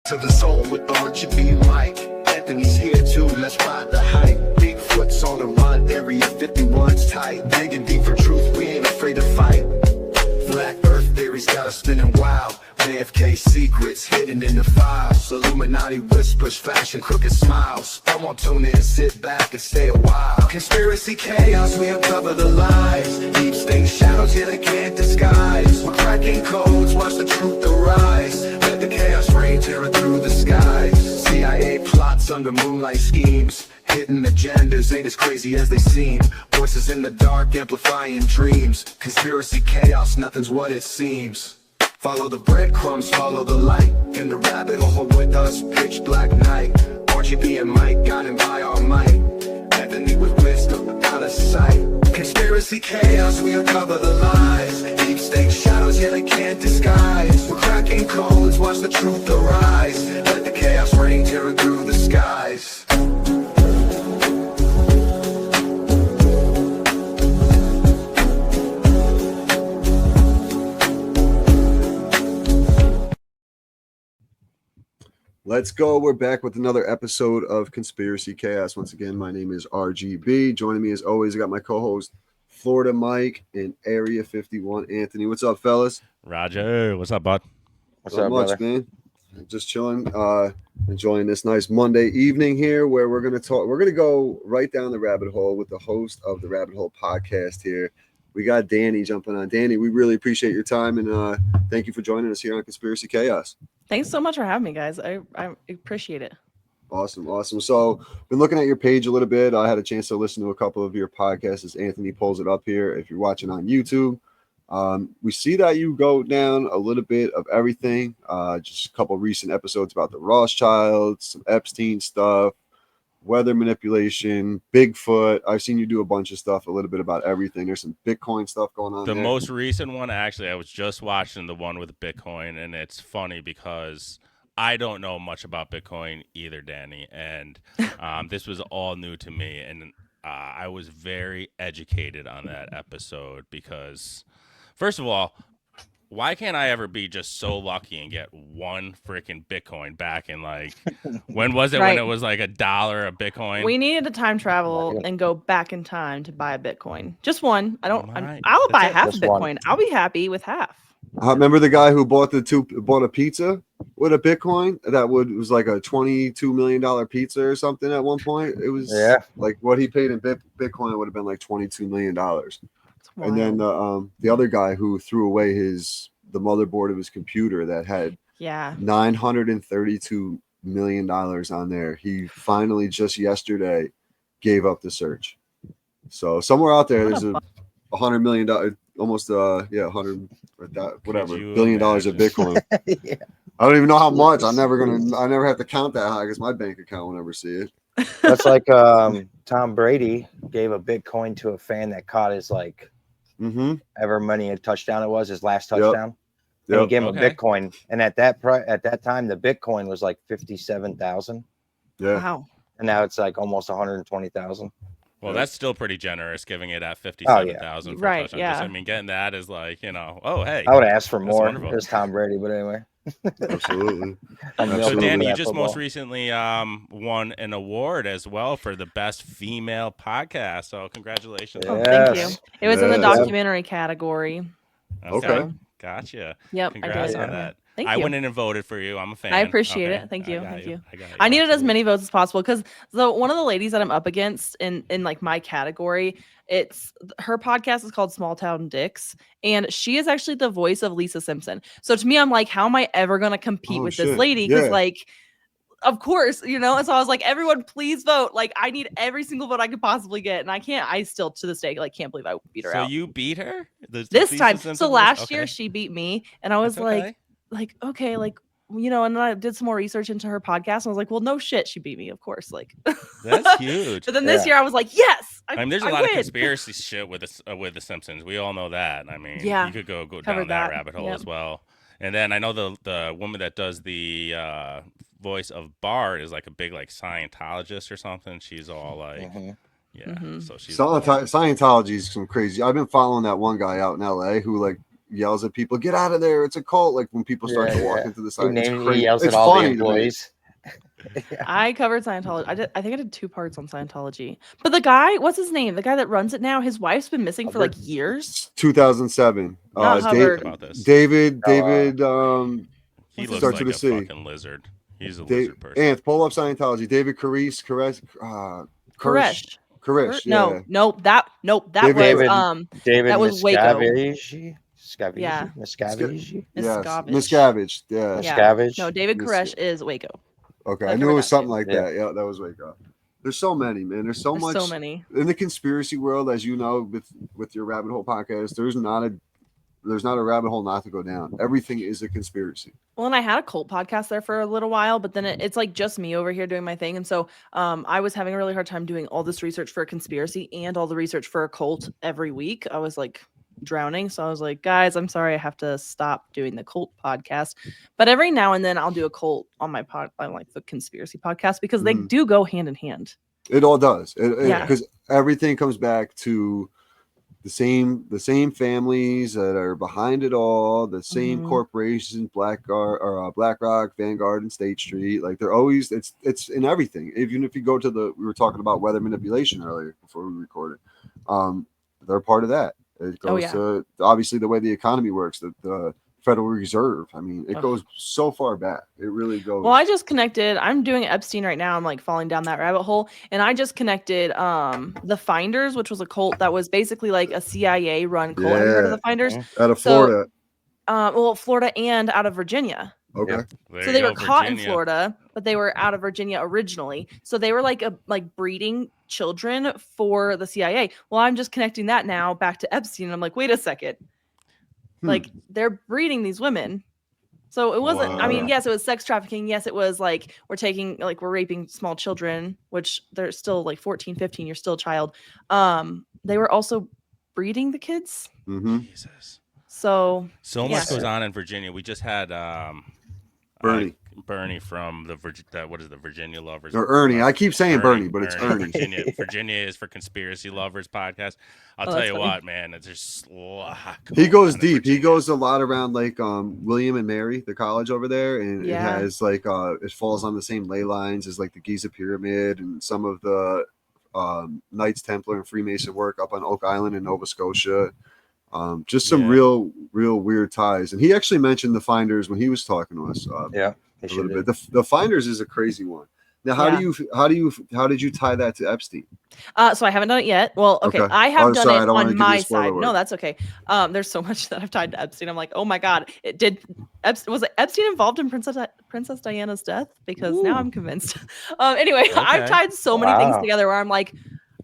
To the soul with Archie B. Mike. Anthony's here too, let's ride the hype. Bigfoot's on the run, Area 51's tight. Digging deep for truth, we ain't afraid to fight. Black Earth theories got us spinning wild. JFK secrets hidden in the files. Illuminati whispers, fashion crooked smiles. I won't tune in, sit back and stay a while. Conspiracy chaos, we uncover the lies. Deep state shadows, yeah they can't disguise. We're cracking codes, watch the truth arise. Let the chaos reign, tearing through the skies. CIA plots under moonlight schemes. Hidden agendas ain't as crazy as they seem. Voices in the dark amplifying dreams. Conspiracy chaos, nothing's what it seems. Follow the breadcrumbs, follow the light. In the rabbit hole with us, pitch black night. RGB and Mike, guided by our might. Anthony with wisdom, out of sight. Conspiracy chaos, we uncover the lies. Deep state shadows, yeah they can't disguise. We're cracking codes, watch the truth arise. Let the chaos reign, tearing through the skies. Let's go. We're back with another episode of Conspiracy Chaos. Once again, my name is RGB. Joining me as always, I got my co-host Florida Mike and Area 51 Anthony. What's up, fellas? Roger, what's up, bud? What's up, much, man? Just chilling, enjoying this nice Monday evening here, where we're gonna talk. We're gonna go right down the rabbit hole with the host of the Rabbit Hole podcast here. We got Danny jumping on. Danny, we really appreciate your time and thank you for joining us here on Conspiracy Chaos. Thanks so much for having me, guys. I appreciate it. Awesome. So, been looking at your page a little bit. I had a chance to listen to a couple of your podcasts as Anthony pulls it up here. If you're watching on YouTube, we see that you go down a little bit of everything. Just a couple recent episodes about the Rothschilds, some Epstein stuff, weather manipulation, Bigfoot. I've seen you do a bunch of stuff, a little bit about everything. There's some Bitcoin stuff going on. The most recent one, actually, I was just watching the one with Bitcoin, and it's funny because I don't know much about Bitcoin either, Danny, and this was all new to me, and I was very educated on that episode because, first of all, why can't I ever be just so lucky and get one freaking Bitcoin back in, like, when was it? Right. When it was like $1 a Bitcoin? We needed to time travel and go back in time to buy a Bitcoin. Just one. I'll That's buy it. half a Just one. Bitcoin. I'll be happy with half. I remember the guy who bought a pizza with a Bitcoin was like a $22 million pizza or something at one point. It was like what he paid in Bitcoin would have been like $22 million. And then the other guy who threw away the motherboard of his computer that had $932 million on there. He finally just yesterday gave up the search. So somewhere out there, there's $100 million, almost $100 whatever billion dollars of Bitcoin. Yeah. I don't even know how much. I never have to count that high because my bank account will never see it. That's like Tom Brady gave a Bitcoin to a fan that caught his ever money a touchdown. It was his last touchdown. And he gave him a Bitcoin, and at that time the Bitcoin was like 57,000. Yeah. Wow. And now it's like almost 120,000. Well, that's still pretty generous, giving it at 57,000. For Right, a touchdown. yeah. I mean, getting that is like, oh, hey. I would ask for more. wonderful. It's Tom Brady, but anyway. Absolutely. So, Danny, you just football. most recently won an award as well for the best female podcast. So, congratulations. Oh, thank you. Yes. It was in the Yes. documentary category. Okay. Gotcha. Yep, Congrats I on did. that. Thank I you. went in and voted for you. I'm a fan. I appreciate Okay. it. Thank you. I got Thank you. I got you. I needed as Absolutely. many votes as possible because one of the ladies that I'm up against in like my category, her podcast is called Small Town Dicks, and she is actually the voice of Lisa Simpson. So to me, I'm like, how am I ever going to compete with this shit. lady? Because Yeah. like, of course, and so I was like, everyone, please vote. Like, I need every single vote I could possibly get, and I still to this day like can't believe I beat her So out. you beat her This Lisa time. Simpson So was? last year Okay. she beat me, and I was That's like, okay. okay, like, and then I did some more research into her podcast, and I was like, well, no shit, she beat me, of course, like. That's huge. But then this Yeah. year I was like, yes, I mean, there's a I lot of win. conspiracy shit with the Simpsons. We all know that. I mean, Yeah, you could go down covered that that. rabbit hole Yep. as well. And then I know the woman that does the voice of Bart is like a big like Scientologist or something. She's all like, Mhm. so she's Scientology is some crazy. I've been following that one guy out in LA who like yells at people, "Get out of there! It's a cult!" Like when people start to walk into the site, He yells at all the employees. I covered Scientology. I think I did 2 parts on Scientology. But the guy, what's his name? The guy that runs it now, his wife's been missing for like years. 2007. Not Hubbard. About this. David. He Starts looks like with a a C. fucking lizard. He's a lizard person. Anth, pull up Scientology. David Koresh. Koresh. Yeah. Nope. That David that was Waco. Miscavige. Yeah. Miscavige. Yes. Miscavige. Miscavige. Yeah. Yeah. Miscavige. No, David Koresh is Waco. Okay, I I knew it covered was that something too. like that. Yeah, that was Wake Up. There's so many, man. There's so much. So many. In the conspiracy world, as you know, with your Rabbit Hole podcast, there's not a rabbit hole not to go down. Everything is a conspiracy. Well, and I had a cult podcast there for a little while, but then it's like just me over here doing my thing. And so I was having a really hard time doing all this research for a conspiracy and all the research for a cult every week. I was like drowning. So I was like, guys, I'm sorry, I have to stop doing the cult podcast. But every now and then I'll do a cult on my on like the conspiracy podcast because they do go hand in hand. It all does. Yeah. Because everything comes back to the same families that are behind it all, the same corporations, BlackRock, Vanguard, and State Street. Like they're always it's in everything. Even if you go to we were talking about weather manipulation earlier before we recorded. They're part of that. It goes to obviously the way the economy works, the Federal Reserve. I mean, it goes so far back. It really goes. Well, I just connected. I'm doing Epstein right now. I'm like falling down that rabbit hole. And I just connected the Finders, which was a cult that was basically like a CIA run cult. Have you heard of the Finders? Out of Florida. Florida and out of Virginia. Okay. There So you they go, were caught in Virginia. Florida, but they were out of Virginia originally. So they were like breeding children for the CIA. Well, I'm just connecting that now back to Epstein. And I'm like, wait a second. Like they're breeding these women. So it wasn't, I mean, yes, it was sex trafficking. Yes, it was like we're raping small children, which they're still like 14, 15, you're still a child. They were also breeding the kids. Jesus. So much goes on in Virginia. We just had Bernie from the Virginia Lovers. Or Ernie. I keep saying Bernie, but it's Ernie. Virginia is for Conspiracy Lovers podcast. I'll tell you what, man, it's just a lot he goes on in deep. He Virginia. goes a lot around like William and Mary, the college over there, and it has like it falls on the same ley lines as like the Giza Pyramid and some of the Knights Templar and Freemason work up on Oak Island in Nova Scotia. Just some real weird ties. And he actually mentioned the Finders when he was talking to us. A little bit. The Finders is a crazy one. Now, how did you tie that to Epstein? So I haven't done it yet. Well, okay. I have done it on my side. No, that's okay. There's so much that I've tied to Epstein. I'm like, oh my God, was Epstein involved in Princess Diana's death? Because now I'm convinced. Anyway, I've tied so many things together where I'm like,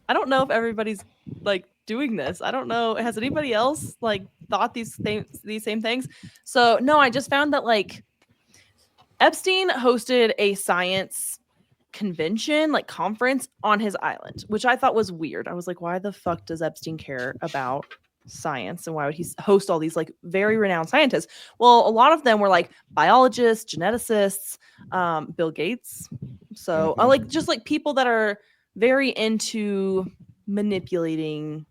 I don't know if everybody's like doing this. I don't know. Has anybody else like thought these same things? So no, I just found that like Epstein hosted a science convention, like conference on his island, which I thought was weird. I was like, why the fuck does Epstein care about science? And why would he host all these like very renowned scientists? Well, a lot of them were like biologists, geneticists, Bill Gates. So like just like people that are very into manipulating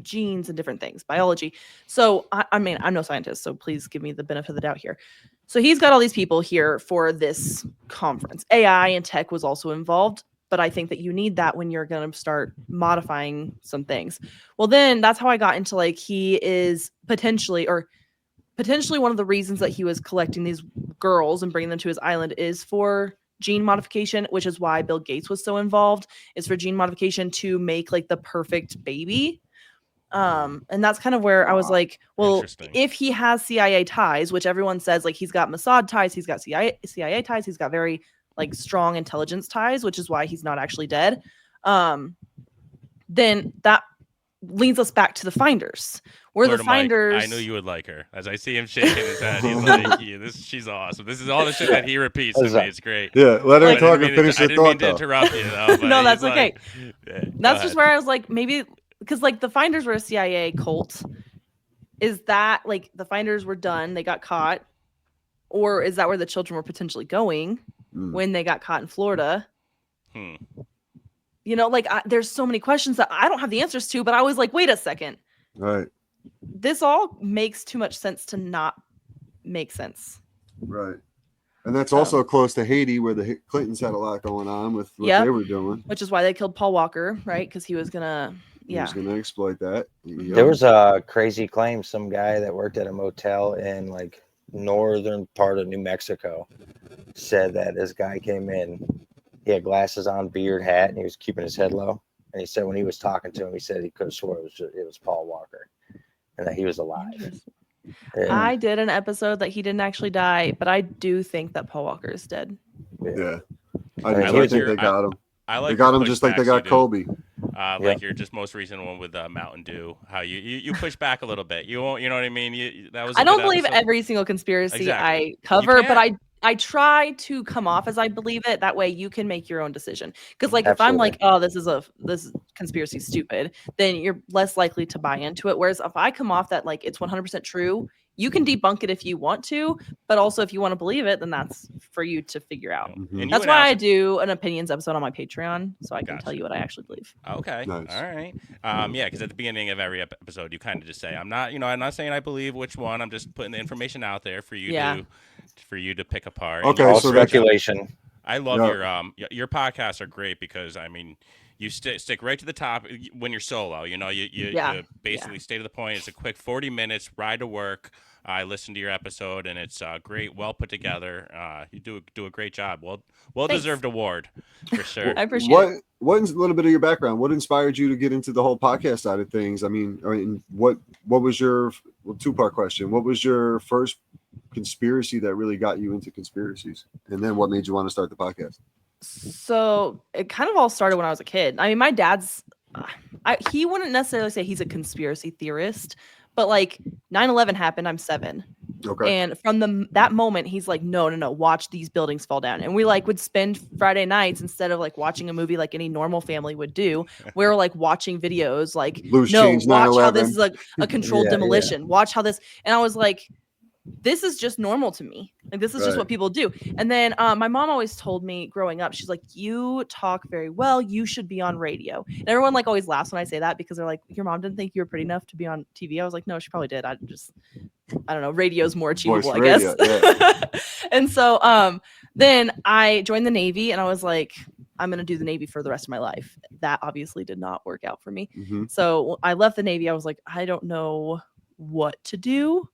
genes and different things, biology. So I mean, I'm no scientist, so please give me the benefit of the doubt here. So he's got all these people here for this conference. AI and tech was also involved, but I think that you need that when you're going to start modifying some things. Well, then that's how I got into like he is potentially one of the reasons that he was collecting these girls and bringing them to his island is for gene modification, which is why Bill Gates was so involved, is for gene modification to make like the perfect baby. And that's kind of where I was like, well, if he has CIA ties, which everyone says like he's got Mossad ties, he's got CIA ties, he's got very like strong intelligence ties, which is why he's not actually dead. Then that leads us back to the Finders. Where the Finders, Mike, I knew you would like her. As I see him shaking his head, he's like, she's awesome. This is all the shit that he repeats to me. It's great. Yeah, let her talk and finish her thought. I didn't mean to interrupt you though. No, that's okay. That's just where I was like, maybe because like the Finders were a CIA cult. Is that like the Finders were done, they got caught, or is that where the children were potentially going when they got caught in Florida? You know, like there's so many questions that I don't have the answers to, but I was like, wait a second. Right. this all makes too much sense to not make sense. Right. And that's So- also close to Haiti, where the Clintons had a lot going on with what Yep. they were doing. Which is why they killed Paul Walker, right? Because he was gonna, He was going to exploit that. Yep. There was a crazy claim. Some guy that worked at a motel in like northern part of New Mexico said that this guy came in. He had glasses on, beard, hat, and he was keeping his head low. And he said when he was talking to him, he said he could have swore it was Paul Walker, and that he was alive. Yeah. I did an episode that he didn't actually die, but I do think that Paul Walker is dead. Yeah. I I mean, think your- they got him. I like They got your him just like they pushbacks got you do. Kobe. Like your just most recent one with Mountain Dew, how you push back a little bit. You won't, you know what I mean? That was. I a don't good believe episode. every single conspiracy Exactly. I cover, but can't. I try to come off as I believe it. That way you can make your own decision. Because like if I'm Absolutely. like, oh, this conspiracy stupid, then you're less likely to buy into it. Whereas if I come off that like it's 100% true, you can debunk it if you want to, but also if you want to believe it, then that's for you to figure out. Mhm. And you That's why I announced- do an opinions episode on my Patreon, so I can Gotcha. tell you what I actually believe. Okay. Nice. All right. Yeah, because at the beginning of every episode, you kind of just say, "I'm not saying I believe which one. I'm just putting the information out there for you to pick apart." And Okay, you All do a so great job. speculation. I love Yeah. your podcasts are great because I mean you stick right to the top when you're solo. You know, you basically stay to the point. It's a quick 40 minutes ride to work. I listened to your episode and it's great, well put together. You do a great job. Well Thanks. deserved award for sure. I appreciate it. What is a little bit of your background? What inspired you to get into the whole podcast side of things? I mean, what was your two-part question? What was your first conspiracy that really got you into conspiracies, and then what made you want to start the podcast? So it kind of all started when I was a kid. I mean, my dad's, he wouldn't necessarily say he's a conspiracy theorist, but like 9/11 happened, I'm 7. Okay. And from that moment, he's like, no, watch these buildings fall down. And we like would spend Friday nights instead of like watching a movie like any normal family would do. We were like watching videos like, Loose no, Change watch how 9/11. this is a controlled Yeah, demolition. Watch how this. And I was like, this is just normal to me. Like, this is just Right. what people do. And then my mom always told me growing up, she's like, you talk very well. You should be on radio. And everyone like always laughs when I say that because they're like, your mom didn't think you were pretty enough to be on TV. I was like, no, she probably did. I don't know. Radio's more achievable, I radio, guess. And so then I joined the Navy and I was like, I'm going to do the Navy for the rest of my life. That obviously did not work out for me. Mhm. So I left the Navy. I was like, I don't know what to do.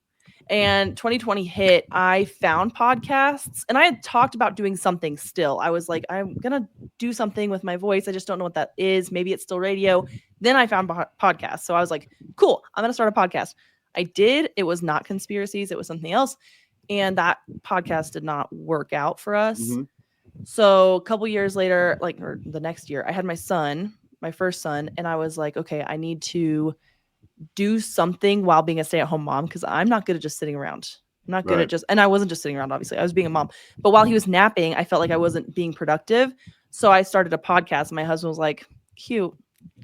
And 2020 hit. I found podcasts and I had talked about doing something still. I was like, I'm going to do something with my voice. I just don't know what that is. Maybe it's still radio. Then I found podcasts. So I was like, cool, I'm going to start a podcast. I did. It was not conspiracies. It was something else. And that podcast did not work out for us. Mhm. So a couple years later, or the next year, I had my first son, and I was like, okay, I need to do something while being a stay-at-home mom because I'm not good at just sitting around. I'm not good Right. at just, and I wasn't just sitting around, obviously. I was being a mom. But while he was napping, I felt like I wasn't being productive. So I started a podcast. And my husband was like, cute.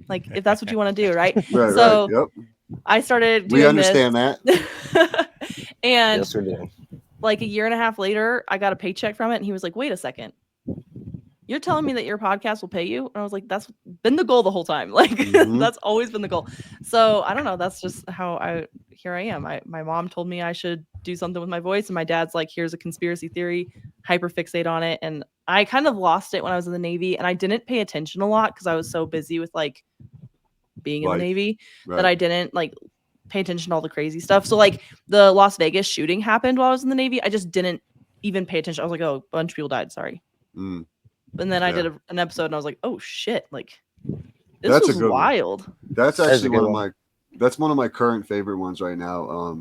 Like, if that's what you want to do, right? Right. So Yep. I started doing We understand that. and Yes, we do. like a year and a half later, I got a paycheck from it. And he was like, wait a second. You're telling me that your podcast will pay you? And I was like, that's been the goal the whole time. Like, Mhm. that's always been the goal. So I don't know. That's just how here I am. My mom told me I should do something with my voice. And my dad's like, here's a conspiracy theory, hyperfixate on it. And I kind of lost it when I was in the Navy. And I didn't pay attention a lot because I was so busy with like being in Life. the Navy Right. that I didn't like pay attention to all the crazy stuff. So like the Las Vegas shooting happened while I was in the Navy. I just didn't even pay attention. I was like, oh, a bunch of people died. Sorry. Mm. And then I Yeah. did an episode and I was like, oh shit. Like this That's a was good one. wild. That's That's a actually good one of my current favorite ones right now.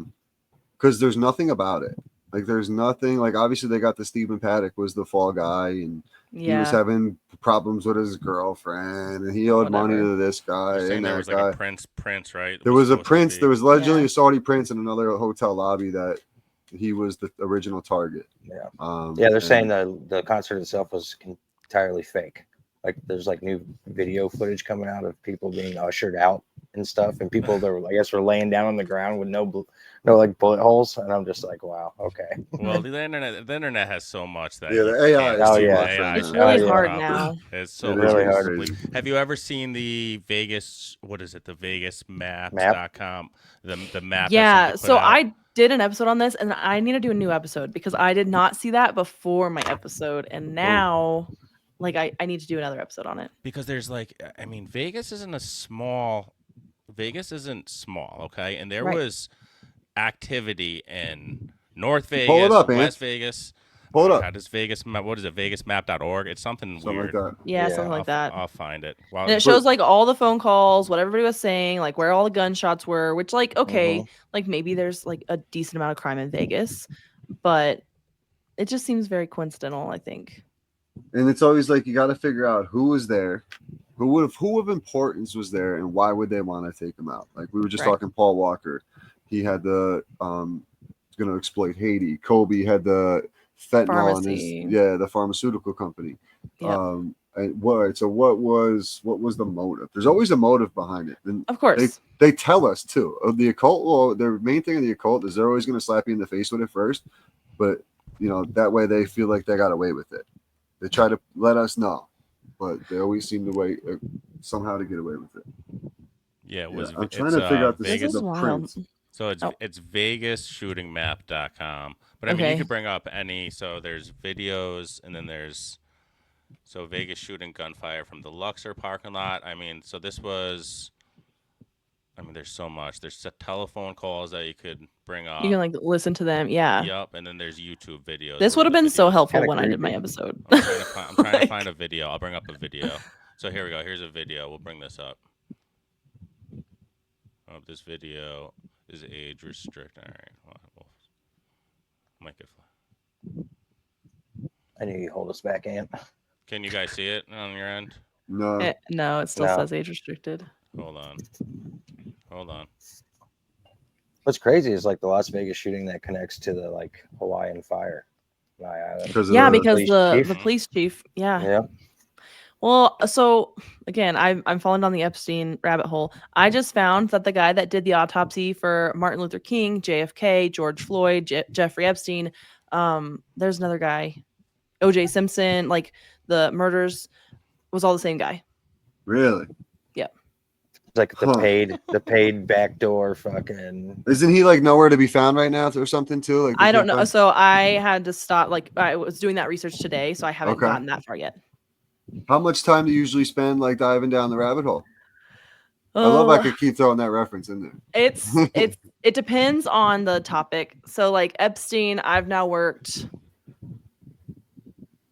Because there's nothing about it. Like there's nothing like obviously they got the Stephen Paddock was the fall guy and he was Yeah. having problems with his girlfriend and he owed money Whatever. to this guy You're saying and there that was guy. like a prince, right? There was a supposed to prince. be- There was allegedly Yeah. a Saudi prince in another hotel lobby that he was the original target. Yeah. and- Yeah, they're saying the concert itself was entirely fake. Like there's like new video footage coming out of people being ushered out and stuff, and people that were, I guess, were laying down on the ground with no like bullet holes, and I'm just like, wow, okay. Well, the internet has so much that Yeah, you the AI can't is Oh, do too yeah. much AI right It's now. really yeah. hard properly. now. It's so It is really getting hard. crazy. Have you ever seen the Vegas? What is it? The VegasMaps.com. The map. that Yeah, somebody put so out? I did an episode on this, and I need to do a new episode because I did not see that before my episode, and now, like, I need to do another episode on it. Because there's like, I mean, Vegas isn't small, okay? And there Right. was activity in North Vegas, Pull it up, West Ant. Vegas. Pull it Oh, up. God, this Vegas map. What is it? VegasMap.org. It's something Something weird. like that. Yeah, Yeah. something like that. I'll find it. Well, And it shows like all the phone calls, what everybody was saying, like where all the gunshots were, which like okay, like maybe there's like a decent amount of crime in Vegas, but it just seems very coincidental, I think. And it's always like you got to figure out who was there, who of importance was there, and why would they want to take him out? Like we were just Right. talking, Paul Walker, he had the going to exploit Haiti. Kobe had the fentanyl in Pharmacy. the pharmaceutical company. Yeah. And what was the motive? There's always a motive behind it, and Of course. they tell us too. The occult, well, the main thing of the occult is they're always going to slap you in the face with it first, but that way they feel like they got away with it. They try to let us know, but they always seem to wait somehow to get away with it. yeah, it was. I'm trying to figure out This Vegas. is wild. So Oh. it's VegasShootingMap.com. But I mean, you Okay. could bring up any. So there's videos, and then there's Vegas shooting gunfire from the Luxor parking lot. I mean, so this was. I mean, there's so much. There's telephone calls that you could bring up. You can like listen to them. Yeah. Yep, and then there's YouTube videos. This where would have the been so videos- helpful Kinda when I did my creepy. episode. I'm trying to Like- find a video. I'll bring up a video. So here we go. Here's a video. We'll bring this up. Oh, this video is age restricted. All right. Well, we'll make it. I knew you hold us back, Ant. Can you guys see it on your end? No, No, it still No. says age restricted. Hold on. What's crazy is like the Las Vegas shooting that connects to the like Hawaiian fire. because of Yeah, the- because police the chief. police chief. Yeah. Yeah. Well, so again, I'm falling down the Epstein rabbit hole. I just found that the guy that did the autopsy for Martin Luther King, JFK, George Floyd, Jeffrey Epstein, there's another guy, O.J. Simpson, like the murders was all the same guy. really. It's like Huh. the paid backdoor fucking. Isn't he like nowhere to be found right now or something too? Like I don't know. So I had to stop. Like I was doing that research today, so I haven't Okay. gotten that far yet. How much time do you usually spend like diving down the rabbit hole? I love I could keep throwing that reference in there. It depends on the topic. So like Epstein, I've now worked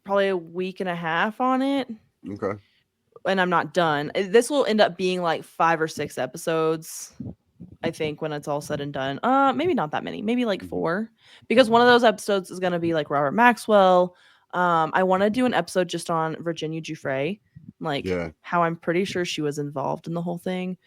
probably a week and a half on it, Okay. and I'm not done. This will end up being like 5 or 6 episodes, I think, when it's all said and done. Maybe not that many, maybe like 4, because one of those episodes is going to be like Robert Maxwell. I want to do an episode just on Virginia Giuffre, like Yeah. how I'm pretty sure she was involved in the whole thing.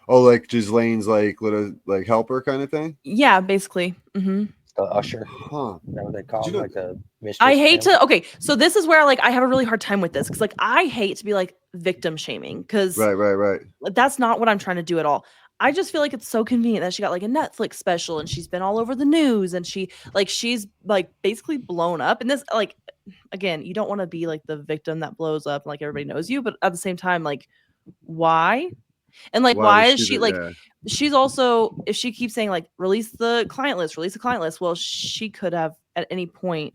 Oh, like Ghislaine's like little like helper kind of thing. Yeah, basically. hmm The usher. Huh. Is that what they call Did him? you Like the mistress. I hate man? to. Okay, so this is where like I have a really hard time with this because like I hate to be like victim shaming because Right. that's not what I'm trying to do at all. I just feel like it's so convenient that she got like a Netflix special and she's been all over the news and she's like basically blown up. And this like again, you don't want to be like the victim that blows up and like everybody knows you, but at the same time, like why? And like why would is she do- like yeah. she's also if she keeps saying like release the client list, well, she could have at any point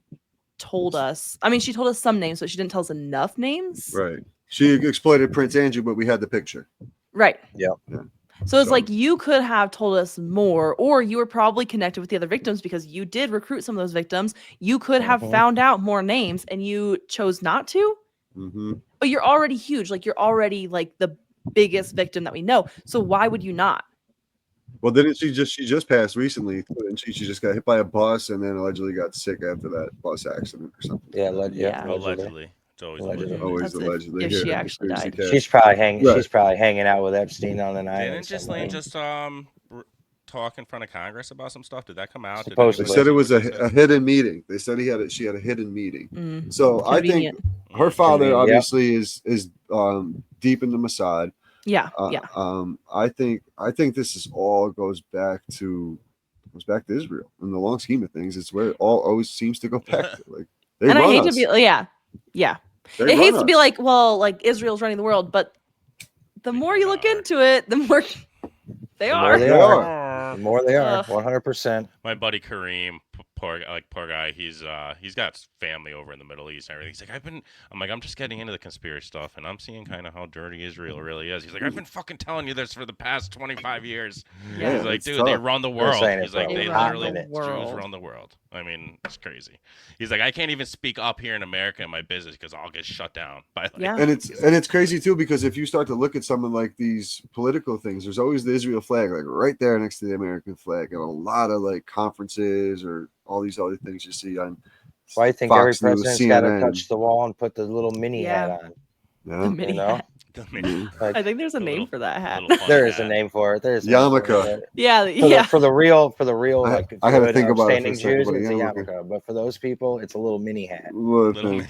told us. I mean, she told us some names, but she didn't tell us enough names. Right. She exploited Prince Andrew, but we had the picture. Right. Yep. Yeah. So it's So- like you could have told us more, or you were probably connected with the other victims because you did recruit some of those victims. You could have Mhm. found out more names and you chose not to. Mm-hmm. But you're already huge. Like you're already like the biggest victim that we know. So why would you not? Well, didn't she just passed recently? And she just got hit by a bus and then allegedly got sick after that bus accident or something. Yeah, Yeah. Allegedly. It's always Allegedly. allegedly. Always That's allegedly. if she yeah, actually conspiracy died. theory. She's probably hanging. Right. She's probably hanging out with Epstein on an island. Didn't somewhere. Ghislaine just talk in front of Congress about some stuff? Did that come out? Did They Supposedly. anyone said it see was what they a said? hidden meeting. They said she had a hidden meeting. Mm, So I think convenient. her father Convenient, yeah. obviously is deep in the Mossad. Yeah. I think this is all goes back to Israel. In the long scheme of things, it's where it all always seems to go back to. Like they And I run hate us. to be, yeah. They It hates run to be us. like, well, like Israel's running the world, but the more you look into it, the more they The are. more they They are. are. The more they are. Ugh. 100%. My buddy Kareem, poor guy. He's got family over in the Middle East and everything. He's like, I'm like, I'm just getting into the conspiracy stuff, and I'm seeing kind of how dirty Israel really is. He's like, I've been fucking telling you this for the past 25 years. Yeah. He's like, it's dude, they tough. run the Been world. saying it He's like, for a they hot literally minute. Jews run the world. I mean, it's crazy. He's like, I can't even speak up here in America in my business because I'll get shut down by like, Yeah. And it's crazy too, because if you start to look at some of like these political things, there's always the Israel flag like right there next to the American flag, and a lot of like conferences or all these other things you see on Why I think every Fox News, president's got to CNN. touch the wall and put the little mini hat on. The Yeah. mini know? hat. Like, I think there's a The name little- for that hat. little funny there is a hat. name for it. There's a name for Yarmulke. it. Yeah, For yeah. the real I- like I had to good, think about it for a upstanding second, Jews, but it's a yarmulke. yarmulke. But for those people, it's a little mini hat. Little Little thing.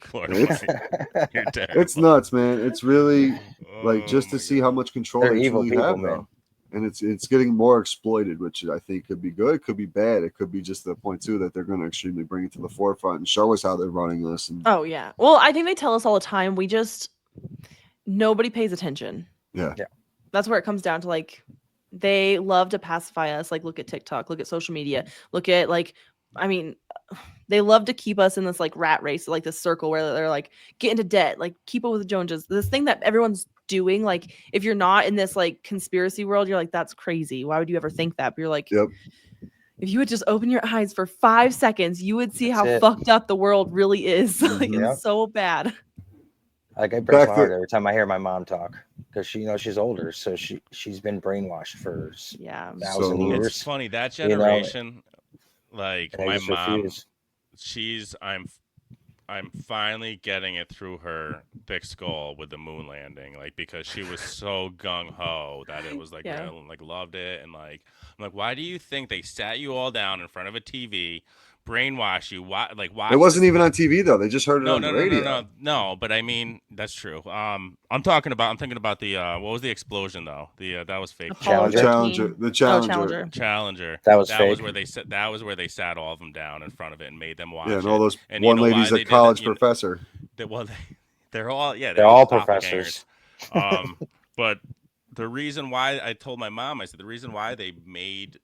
Poor It's- boy. You're terrible. It's nuts, man. It's really like just Oh to my see how much control They're they evil truly people, have, man. though. And it's getting more exploited, which I think could be good, could be bad. It could be just the point too that they're going to extremely bring it to the forefront and show us how they're running us. And Oh yeah. Well, I think they tell us all the time. We just nobody pays attention. yeah, That's where it comes down to. Like, they love to pacify us. Like, look at TikTok, look at social media, look at like, I mean, they love to keep us in this like rat race, like this circle where they're like, get into debt, like keep up with the Joneses. This thing that everyone's doing. Like, if you're not in this like conspiracy world, you're like, that's crazy. Why would you ever think that? But you're like, Yep. if you would just open your eyes for 5 seconds, you would see That's how it. fucked up the world really is. Like, Mhm. it's so bad. Like it breaks Back my to- heart every time I hear my mom talk because she's older, so she's been brainwashed for Yeah. 1,000 So- years. It's funny that You know, generation, like and they my just mom, refuse. I'm finally getting it through her thick skull with the moon landing, like because she was so gung ho that it was like Yeah. real and like loved it, and like I'm like, why do you think they sat you all down in front of a TV, brainwash you? Why watch? it wasn't even on TV though. They just heard it No, on no, the no, radio. no. But I mean, that's true. I'm thinking about the what was the explosion though? The that was fake. Apollo Challenger. 13. The Oh, Challenger. Challenger. Challenger. That was was fake. where they sat all of them down in front of it and made them watch Yeah, and it. all those And you one know why lady's they a did college that? You know- professor. They're all They're all doppelgangers. professors. But the reason why I told my mom, I said the reason why they made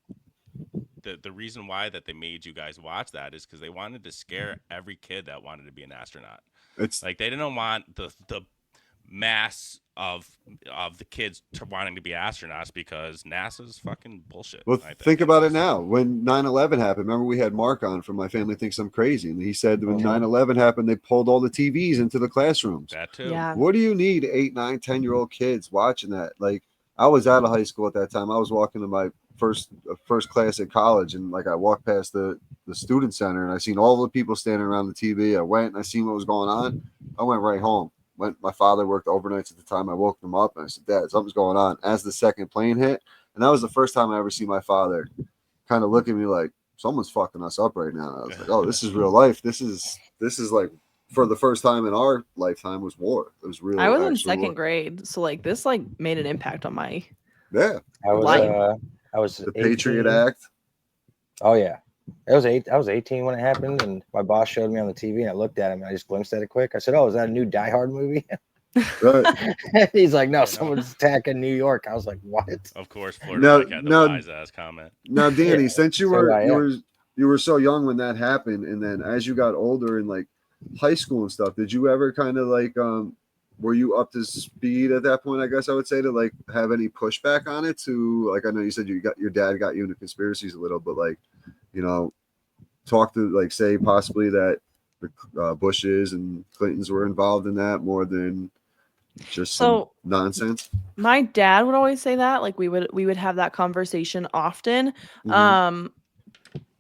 the reason why that they made you guys watch that is because they wanted to scare every kid that wanted to be an astronaut. It's Like they didn't want the mass of the kids wanting to be astronauts because NASA's fucking bullshit. well, I think about it now. When 9/11 happened, remember we had Mark on from My Family Thinks I'm Crazy, and he said that when Mhm. 9/11 happened, they pulled all the TVs into the classrooms. That too. Yeah. What do you need 8, 9, 10-year-old kids watching that? Like, I was out of high school at that time. I was walking to my first class at college, and like I walked past the student center, and I seen all the people standing around the TV. I went and I seen what was going on. I went right home. My father worked overnights at the time. I woke him up and I said, "Dad, something's going on." As the second plane hit, and that was the first time I ever see my father kind of look at me like someone's fucking us up right now. I was like, "Oh, this is real life. This is like." For the first time in our lifetime was war. It was real. I was in actual second war. grade, so like this like made an impact on my. Yeah, I was the 18. Patriot Act. Oh yeah. I was 18 when it happened, and my boss showed me on the TV, and I looked at him, and I just glimpsed at it quick. I said, "Oh, is that a new Die Hard movie?" Right. He's like, "No, know. someone's attacking New York." I was like, "What?" Of course, Florida No, Mike had the no. wise ass comment. Now, Danny, Yeah, since you so were I you am. were you were so young when that happened, and then as you got older in like high school and stuff, did you ever kind of like were you up to speed at that point? I guess I would say to like have any pushback on it. To like, I know you said your dad got you into conspiracies a little, but like, you know, talk to like say possibly that the Bushes and Clintons were involved in that more than just some So nonsense. my dad would always say that. Like we would have that conversation often. Mhm.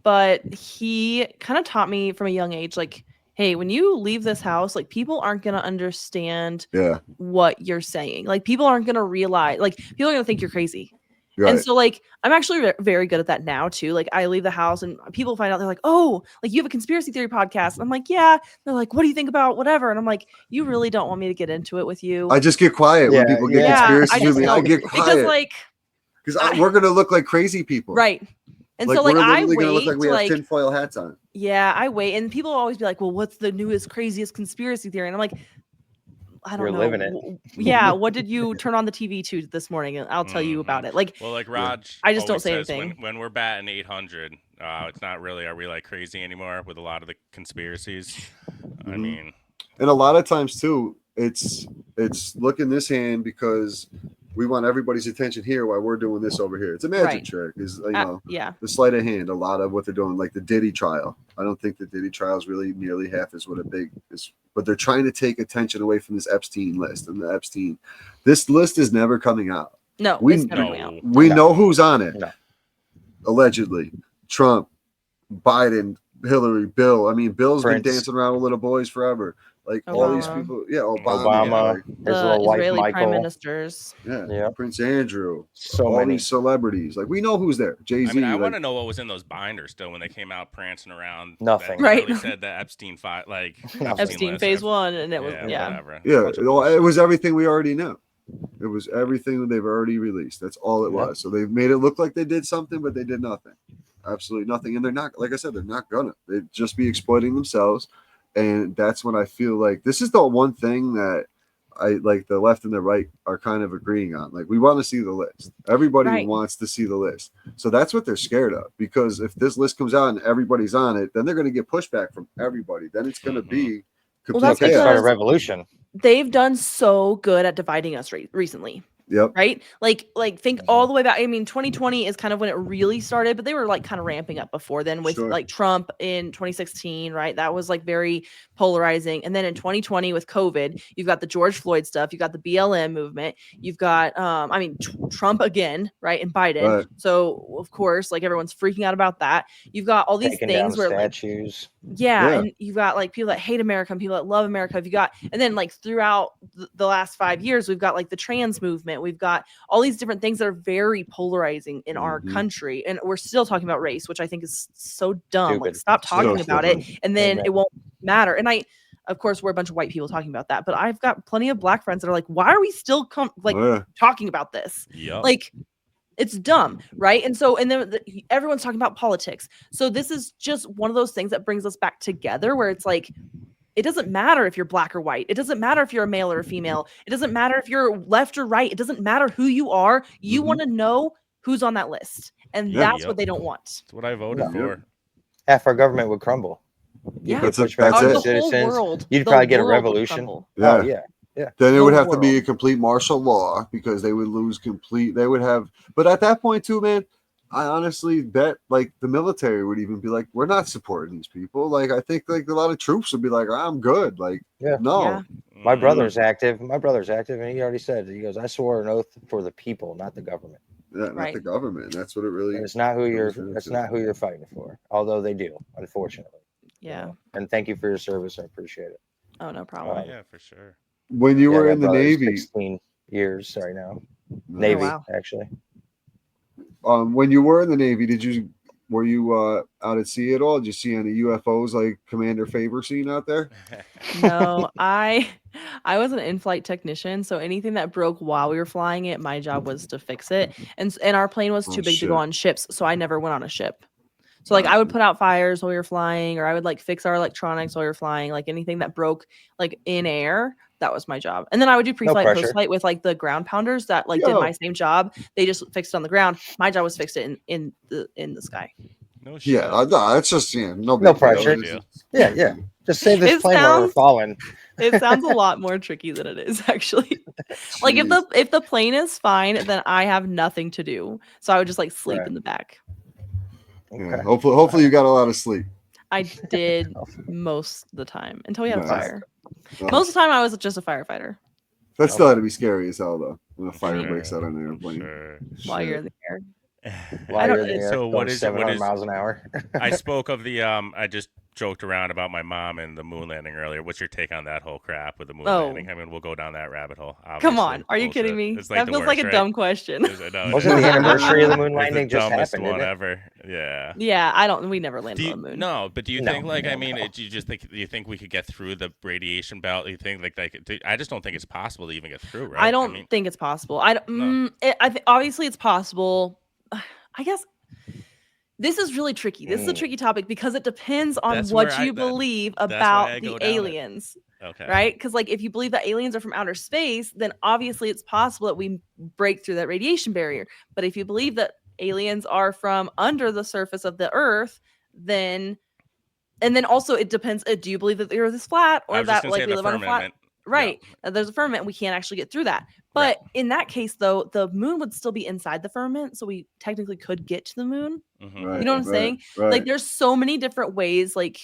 But he kind of taught me from a young age, like, hey, when you leave this house, like people aren't gonna understand Yeah, what you're saying. Like people aren't gonna realize, like people are gonna think you're crazy. Right. And so like I'm actually very good at that now too. Like I leave the house and people find out, they're like, "Oh, like you have a conspiracy theory podcast." And I'm like, "Yeah." They're like, "What do you think about whatever?" And I'm like, "You really don't want me to get into it with you." I just get quiet when people get Yeah, conspiracies I with just me. I don't, get because quiet like because we're gonna look like crazy people, right. And Like so like we're I literally wait gonna look like we to have like tinfoil hats on. yeah, I wait, and people always be like, "Well, what's the newest craziest conspiracy theory?" And I'm like, I don't You're know. living it. Yeah, what did you turn on the TV to this morning? And I'll tell you about it. Like, well, like Raj, I just don't always say says, anything. when we're batting 800. It's not really are we like crazy anymore with a lot of the conspiracies. I mean, and a lot of times too, it's look in this hand because we want everybody's attention here while we're doing this over here. It's a magic Right. trick, is know, yeah, the sleight of hand. A lot of what they're doing, like the Diddy trial. I don't think the Diddy trial is really nearly half as what a big is, but they're trying to take attention away from this Epstein list. And the Epstein, this list is never coming out. no, We- it's never No. going out. We No. know who's on it. No. Allegedly, Trump, Biden, Hillary, Bill. I mean, Bill's Prince. been dancing around with little boys forever. Like all these Obama. people, yeah, Obama, Obama, his The little wife Israeli prime Michael. ministers. Yeah. Prince Andrew, So all many. these celebrities. Like we know who's there. Jay Z. I mean, I like, want to know what was in those binders still when they came out prancing around. Nothing. That Right. clearly said the Epstein file, like Epstein list. phase 1, and it was Yeah, whatever. yeah, Bunch of it bullshit. was everything we already knew. It was everything that they've already released. That's all it Yep. was. So they've made it look like they did something, but they did nothing. Absolutely nothing. And they're not, like I said, they're not gonna. They'd just be exploiting themselves. And that's when I feel like this is the one thing that I like the left and the right are kind of agreeing on. Like we want to see the list. Everybody Right. wants to see the list. So that's what they're scared of. Because if this list comes out and everybody's on it, then they're going to get pushback from everybody. Then it's going to be Well, complete that's They chaos. start a because- revolution. They've done so good at dividing us recently. Yep. Right? Like think all the way back. I mean, 2020 is kind of when it really started, but they were like kind of ramping up before then with Sure. like Trump in 2016, right? That was like very polarizing. And then in 2020 with COVID, you've got the George Floyd stuff, you've got the BLM movement, you've got Trump again, right? And Biden. Right. So of course, like everyone's freaking out about that. You've got all these Taking down things where like statues. yeah, Yeah. and you've got like people that hate America and people that love America. You got, and then like throughout the last 5 years, we've got like the trans movement. We've got all these different things that are very polarizing in our Mhm. country, and we're still talking about race, which I think is so dumb. Like, Stupid. stop So talking about it, stupid. and then Amen. it won't matter. And of course, we're a bunch of white people talking about that, but I've got plenty of black friends that are like, "Why are we still Yeah. talking about this?" Yup. Like it's dumb, right? And so, and then everyone's talking about politics. So this is just one of those things that brings us back together, where it's like, it doesn't matter if you're black or white. It doesn't matter if you're a male or a female. It doesn't matter if you're left or right. It doesn't matter who you are. You Mhm. want to know who's on that list, and Yeah. that's Yep. what they don't want. That's what I voted Yeah. for. Half our government would crumble. Yeah. Could That's push it. back That's on it. the The whole citizens. world. You'd the probably get a world would revolution. crumble. Yeah. Oh yeah. Then it The would have to be world. a complete martial law because they would lose complete. They would have, but at that point too, man, I honestly bet like the military would even be like, we're not supporting these people. Like I think like a lot of troops would be like, I'm good. Like Yeah. no, Yeah. My Mhm. brother's active. My brother's active, and he already said, he goes, "I swore an oath for the people, not the government. yeah, not Right. the government. That's what it really. And it's not who you're. Comes down That's to. not who you're fighting for. Although they do, unfortunately. Yeah. And thank you for your service. I appreciate it. Oh, no Oh, problem. yeah, for sure. When you Yeah, were my in the brother's Navy, 16 years right now. No. Navy, wow. actually. When you were in the Navy, were you out at sea at all? Did you see any UFOs like Commander Favor seen out there? No, I was an in-flight technician, so anything that broke while we were flying it, my job was to fix it. And our plane was Oh, too big to shit. go on ships, so I never went on a ship. So like I would put out fires while we were flying, or I would like fix our electronics while we were flying, like anything that broke like in air. That was my job. And then I would do pre-flight and pressure. post-flight with like the ground pounders that like did Yo. my same job. They just fixed it on the ground. My job was fix it in the sky. No shit. Yeah, no, it's just no, No big deal. pressure. It's just- Yeah, yeah. Just save this It plane while we're sounds- falling. It sounds a lot more tricky than it is actually. Like Jeez. if the plane is fine, then I have nothing to do. So I would just like sleep Right. in the back. Yeah, Okay. hopefully you got a lot of sleep. I did most of the time until we had a Nice. fire. So, Most of the time I was just a firefighter that still had to be scary as hell though when a fire Sure, breaks out on an airplane. Sure. while you're in the air. While don't- you're in the air, So what going is it? 700 What is- miles an hour? I spoke of the I just joked around about my mom and the moon landing earlier. What's your take on that whole crap with the moon Oh. landing? I mean, we'll go down that rabbit hole. Come Obviously. on, are you kidding Bullshit. me? It's like That the feels worst, like a right? dumb question. Wasn't the anniversary of the moon It's landing the just dumbest happened, one didn't it? ever. Yeah. Yeah, we never Do landed you, on the moon. no, but do you No, think like I no, mean, no. do you think we could get through the radiation belt? You think I just don't think it's possible to even get through, right? I don't mean, think it's possible. No. Obviously it's possible. I guess this is really tricky. This is a tricky topic because it depends on That's what where you believe that's why I about go the down it. aliens, Okay. right? Because like if you believe that aliens are from outer space, then obviously it's possible that we break through that radiation barrier. But if you believe that aliens are from under the surface of the Earth, then also it depends. Do you believe that the Earth is flat, I or was just that gonna like say we the live on a flat? firmament. Right. There's a firmament. We can't actually get through that. But in that case, though, the moon would still be inside the firmament. So we technically could get to the moon. Mhm. Right, You know what I'm saying? Right. Like there's so many different ways like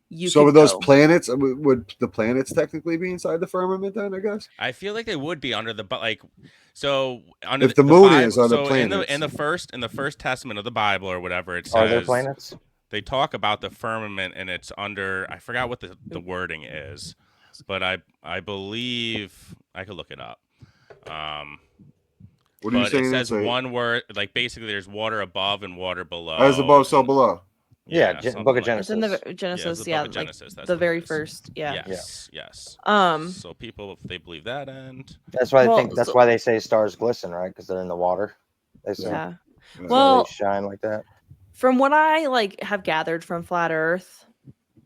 you So could with those go. planets, would the planets technically be inside the firmament then, I guess? I feel like they would be under the but like so under If the moon Bible, is, are the so planets? in the first testament of the Bible or whatever it Are there says planets? they talk about the firmament and it's under I forgot what the wording is, but I believe I could look it up. What are you But saying? it says It's one word like basically there's water above and water below. as above, so and- below. Yeah, something Book of like that. It's in the Genesis. Genesis, the yeah, Book of like Genesis, that's the what it very is. first, yeah. Yes. Um, So people, if they believe that, and That's why I Well, think that's so- why they say stars glisten, right? Because they're in the water. They say yeah. Yeah. Well, they shine like that. From what I like have gathered from Flat Earth,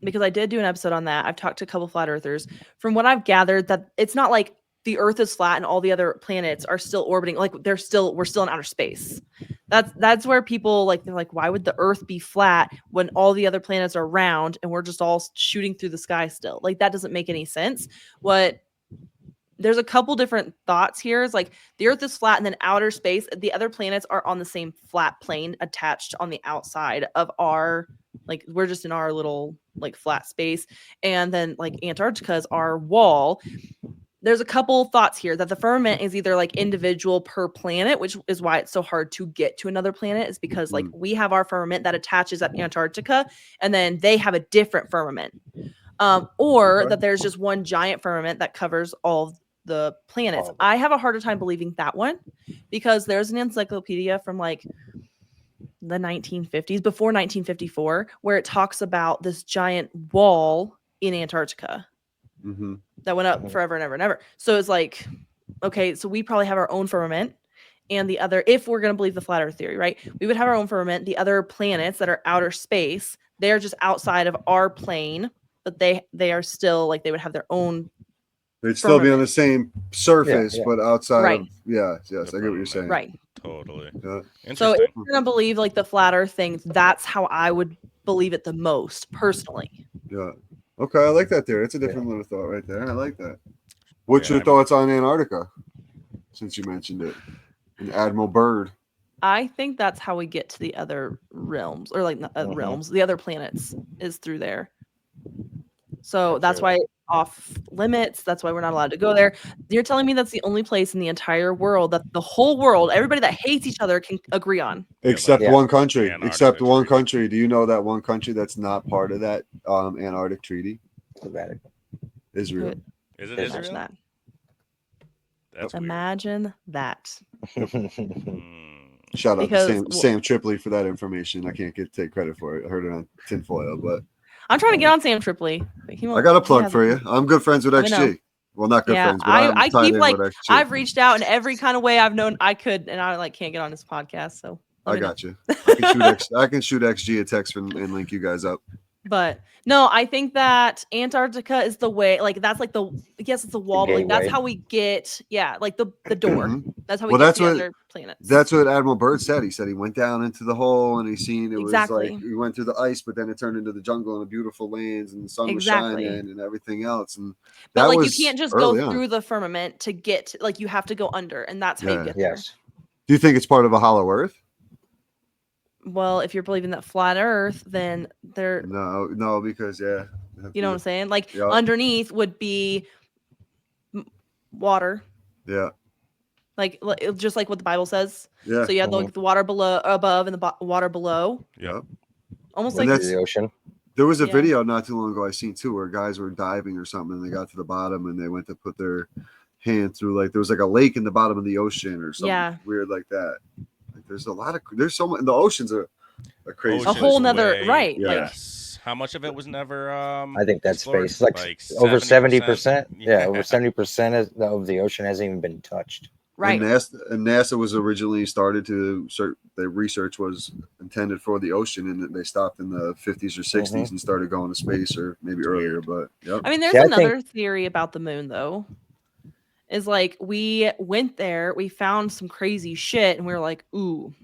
because I did do an episode on that, I've talked to a couple flat earthers. From what I've gathered, that it's not like the Earth is flat and all the other planets are still orbiting. Like we're still in outer space. That's where people like they're like, why would the Earth be flat when all the other planets are round and we're just all shooting through the sky still? Like that doesn't make any sense. There's a couple different thoughts here. It's like the Earth is flat and then outer space, the other planets are on the same flat plane attached on the outside of our, like we're just in our little like flat space. And then like Antarctica is our wall. There's a couple thoughts here that the firmament is either like individual per planet, which is why it's so hard to get to another planet, is because like we have our firmament that attaches at Antarctica and then they have a different firmament. Or that there's just one giant firmament that covers all of the planets. I have a harder time believing that one because there's an encyclopedia from like the 1950s, before 1954, where it talks about this giant wall in Antarctica that went up forever and ever and ever. So it's like, okay, so we probably have our own firmament. And the other, if we're going to believe the flat earth theory, right, we would have our own firmament. The other planets that are outer space, they're just outside of our plane, but they are still like they would have their own. They'd still be on firmament. the same surface, Yeah. but outside Right. of yes, I get what you're saying. Right. totally Yeah. So interesting. if you're going to believe like the flat earth thing, that's how I would believe it the most personally. Yeah. Okay, I like that there. It's a different little thought right there. I like that. What's your thoughts on Antarctica? Since you mentioned it. And Admiral Byrd. I think that's how we get to the other realms or like realms, the other planets is through there. So that's why it's off limits. That's why we're not allowed to go there. You're telling me that's the only place in the entire world that the whole world, everybody that hates each other can agree on. Except Yeah. one country. Antarctica Except one Treaty. country. Do you know that one country that's not part of that Antarctic Treaty? The Vatican. Israel. Is it Imagine Israel? That. That's weird. Imagine that. Shout out Because- to Sam Tripoli for that information. I can't take credit for it. I heard it on tinfoil, but I'm trying to get on Sam Tripoli. But he won't- I got a he plug hasn't. for you. I'm good friends with Let me know. XG. Well, not good Yeah, friends, but I'm I tied keep in like with XG. I've reached out in every kind of way I've known I could, and I like can't get on this podcast. So let I me know. got you. I can shoot XG a text and link you guys up. But no, I think that Antarctica is the way. Like that's like the yes, it's the wall, but like that's gateway. how we get. Yeah, like the door. Mhm. That's how we Well, get that's to the what- other planets. That's what Admiral Byrd said. He said he went down into the hole and he seen it Exactly. was like he went through the ice, but then it turned into the jungle and the beautiful lands and the sun Exactly. was shining and everything else. And but that like was you can't just go early on. through the firmament to get. Like you have to go under, and that's how Yeah. you get there. Yes. Do you think it's part of a hollow Earth? Well, if you're believing that flat Earth, then there. No, because You know what I'm saying? Like Yeah. underneath would be water. Yeah, Like just like what the Bible says. yeah. So you have Mhm. like the water below, above, and the water below. Yep. Almost And like that's- The ocean. There was a Yeah. video not too long ago I seen too where guys were diving or something and they got to the bottom and they went to put their hand through like there was like a lake in the bottom of the ocean or something Yeah. weird like that. Like there's so much. The oceans are crazy. A whole nother- way- right, like- Yes. How much of it was never? I think that's explored? space. Like over 70%. Yeah, Yeah. over 70% of the ocean hasn't even been touched. Right. And NASA was originally started to the research was intended for the ocean, and they stopped in the 50s or 60s and started going to space, or maybe earlier. But yep. I mean, there's See, I another theory about the moon, though. Is like we went there, we found some crazy shit, and we were like, "Ooh,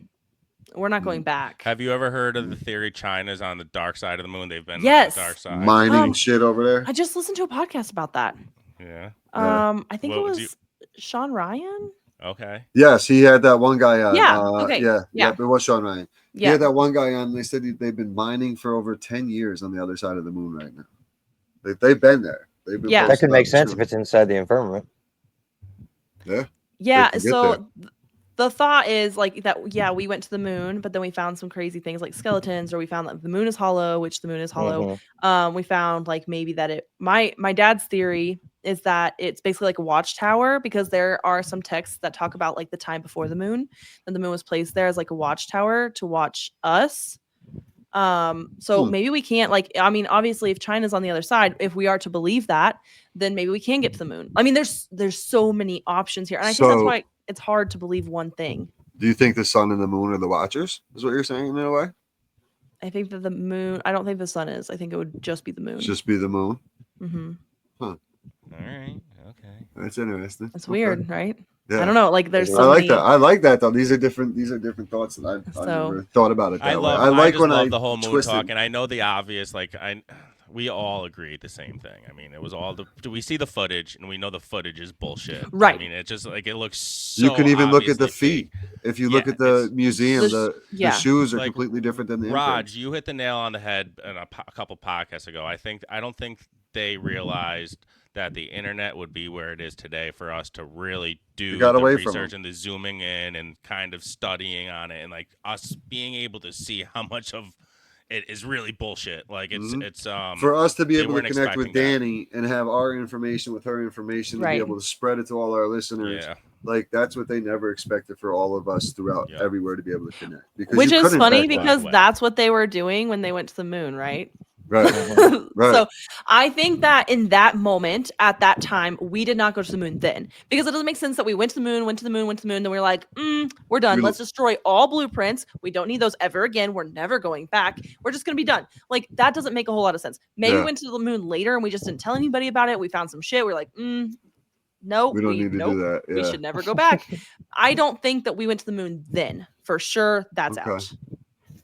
we're not going back." Have you ever heard of the theory China's on the dark side of the moon? They've been Yes. on the dark side. mining shit over there. I just listened to a podcast about that. Yeah. I think it What was would Sean Ryan. Okay. Yes, he had that one guy on. Yeah, okay, Yeah. yeah. It was Sean Ryan. He Yeah, had that one guy on. They said they've been mining for over 10 years on the other side of the moon right now. They've been there. They've been Yeah. That posting could make up sense too. if it's inside the firmament. Yeah. yeah. can get So the thought is like that. Yeah, we went to the moon, but then we found some crazy things like skeletons, or we found that the moon is hollow, which the moon is hollow. Mhm. We found like maybe that it. My dad's theory is that it's basically like a watchtower, because there are some texts that talk about like the time before the moon, and the moon was placed there as like a watchtower to watch us. So maybe we can't, like, I mean, obviously if China's on the other side, if we are to believe that, then maybe we can get to the moon. I mean, there's so many options here, and I think that's So- why it's hard to believe one thing. Do you think the sun and the moon are the watchers? Is what you're saying in a way? I think that the moon, I don't think the sun is. I think it would just be the moon. Just be the moon. Hmm. All right. Okay. That's interesting. That's Okay. weird, right? Yeah. I don't know. Like, there's I I so like many. that. I like that though. These are different thoughts that I So- never thought about it that I way. love. I like just when love I the whole moon twist it. talk, and I know the obvious. Like we all agreed the same thing. I mean, it was all we see the footage, and we know the footage is bullshit. Right. I mean, it just like it looks. So You can even look at the obviously feet. fake. If you look Yeah, at the it's- museum, the yeah. shoes are Like, completely different than the Raj, imprints. you hit the nail on the head in a couple podcasts ago. I don't think they realized that the internet would be where it is today for us to really do got the away from research and the zooming in and kind of studying on it, and like us being able to see how much of it is really bullshit. Like it's For us to be they able to weren't connect with expecting that. Danny and have our information with her information and Right. be able to spread it to all our listeners, yeah. like that's what they never expected for all of us throughout Yeah. everywhere to be able to connect. Because Which you is couldn't funny back then. because Way. that's what they were doing when they went to the moon, right? right, right. So I think that in that moment, at that time, we did not go to the moon then, because it doesn't make sense that we went to the moon, then we're like, we're done. We- Let's destroy all blueprints. We don't need those ever again. We're never going back. We're just gonna be done. Like, that doesn't make a whole lot of sense. Maybe Yeah. we went to the moon later and we just didn't tell anybody about it. We found some shit. We're like, no, we don't need to nope, do that. Yeah. we should never go back. I don't think that we went to the moon then. For sure, that's Okay. out.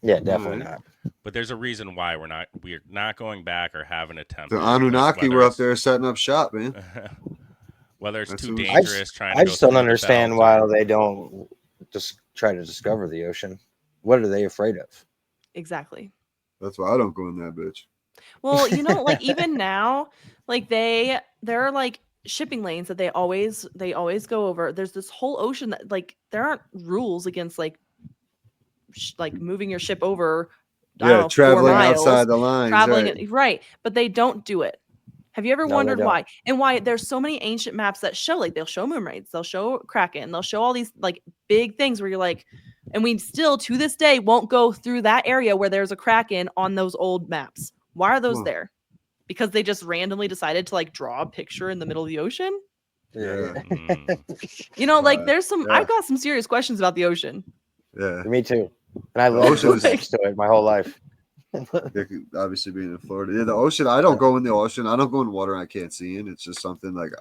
Yeah, definitely Alright. not. But there's a reason why we're not going back or have an attempt. The at it, like, Anunnaki whether were up it's- there setting up shop, man. whether it's That's too who- dangerous trying to I go just don't through the understand belt why or- they don't just try to discover the ocean. What are they afraid of? Exactly. That's why I don't go in that bitch. Well, you know, like even now, like there are like shipping lanes that they always go over. There's this whole ocean that like there aren't rules against like like moving your ship over. I don't Yeah, know, 4 traveling miles, outside the lines. traveling right. right, but they don't do it. Have you ever No, they wondered don't. why? And why there's so many ancient maps that show like they'll show moon raids, they'll show Kraken, they'll show all these like big things where you're like, and we still to this day won't go through that area where there's a Kraken on those old maps. Why are those Huh. there? Because they just randomly decided to like draw a picture in the middle of the ocean. Yeah. Mm. You know, like Uh, there's some. yeah. I've got some serious questions about the ocean. Yeah. Me too. And I The lived ocean is- next to it my whole life. Obviously being in Florida. Yeah, the ocean. I don't go in the ocean. I don't go in water I can't see in. It's just something like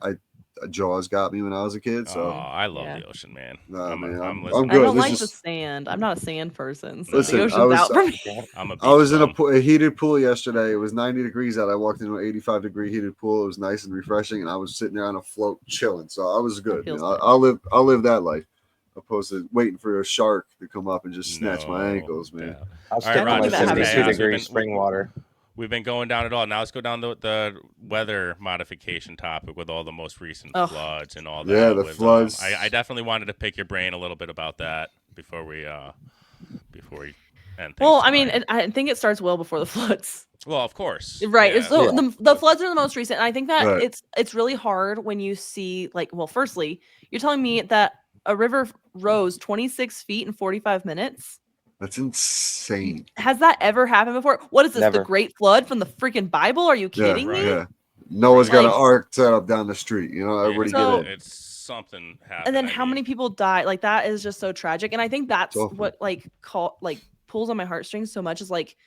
Jaws got me when I was a kid. Oh, So I love Yeah. the ocean, man. Nah, man, I'm listening. I good. don't This like is- the sand. I'm not a sand person. So Listen, the I ocean's was- out for me. I'm a I was in beach bum. a heated pool yesterday. It was 90 degrees out. I walked into an 85-degree heated pool. It was nice and refreshing, and I was sitting there on a float chilling. So I was good. feels You know, good. I'll live that life, opposed to waiting for a shark to come up and just snatch my No, ankles, man. yeah. I'll stick right, to my Roger, that happens. 72 We've degree been- spring water. We've been going down it all. Now let's go down the weather modification topic with all the most recent Ugh. floods and all that. Yeah, the with, floods. I definitely wanted to pick your brain a little bit about that before we And Well, things I mean, tonight. I think it starts well before the floods. Well, of course. Right. Yeah. So Yeah. the floods are the most recent. And I think that Right. it's really hard when you see like, well, firstly, you're telling me that a river rose 26 feet in 45 minutes. That's insane. Has that ever happened before? What is this? The Never. Great Flood from the freaking Bible? Are you Yeah, kidding right. me? yeah. Noah's got an Like- ark set up down the street. You know, everybody So- get it. It's something happened. And then I how mean, many people die? Like that is just so tragic. And I think that's It's awful. what like pulls on my heartstrings so much is like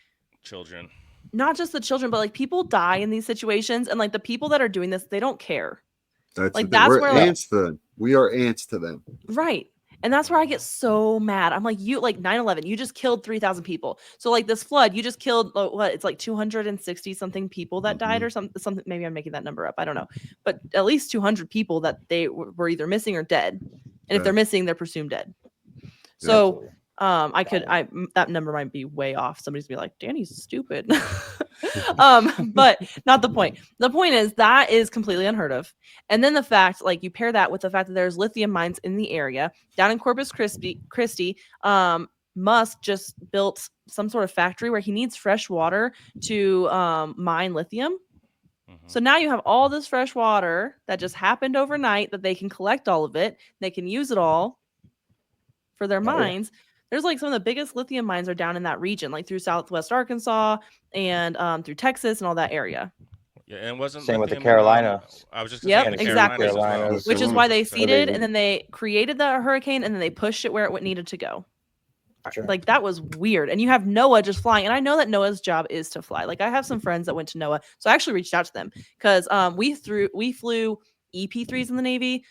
children. not just the children, but like people die in these situations, and like the people that are doing this, they don't care. That's like, the thing. that's We're where, like- ants to them. We are ants to them. Right. And that's where I get so mad. I'm like, you like 9/11, you just killed 3,000 people. So like this flood, you just killed what? It's like 260 something people that died or something. Maybe I'm making that number up. I don't know. But at least 200 people that they were either missing or dead. And if Yeah. they're missing, they're presumed dead. So that number might be way off. Somebody's gonna be like, Danny's stupid. But not the point. The point is that is completely unheard of. And then the fact, like you pair that with the fact that there's lithium mines in the area down in Corpus Christi, Musk just built some sort of factory where he needs fresh water to mine lithium. Mhm. So now you have all this fresh water that just happened overnight that they can collect all of it. They can use it all for their yeah. mines. There's like some of the biggest lithium mines are down in that region, like through Southwest Arkansas and through Texas and all that area. Yeah, and wasn't Same with the lithium, Carolina. I was just Yep, gonna say the exactly. Carolinas as well. Carolinas. Which is Mhm. why they Where seeded they- and then they created the hurricane and then they pushed it where it needed to go. Sure. Like that was weird. And you have NOAA just flying. And I know that NOAA's job is to fly. Like I have some friends that went to NOAA. So I actually reached out to them because we flew EP3s in the Navy,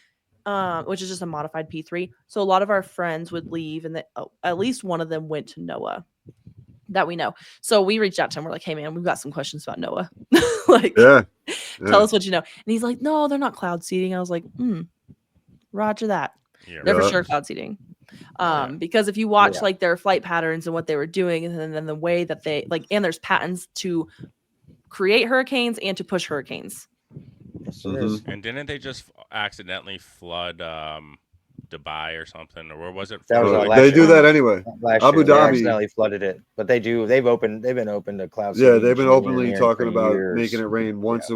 which is just a modified P3. So a lot of our friends would leave and at least one of them went to NOAA that we know. So we reached out to him. We're like, hey man, we've got some questions about NOAA. Like Yeah. tell us what you know. And he's like, no, they're not cloud seeding. I was like, roger that. Yeah, They're for Yeah. sure cloud seeding. Because if you watch Yeah. like their flight patterns and what they were doing, and then the way that they like, and there's patents to create hurricanes and to push hurricanes. Yes, it is. And didn't they just accidentally flood Dubai or something, or was it? That was flood- our They last do year. that anyway. Last Abu year, they Dhabi- accidentally flooded it, but they've been open to cloud Yeah, seeding they've been engineering openly for talking about years. making it rain once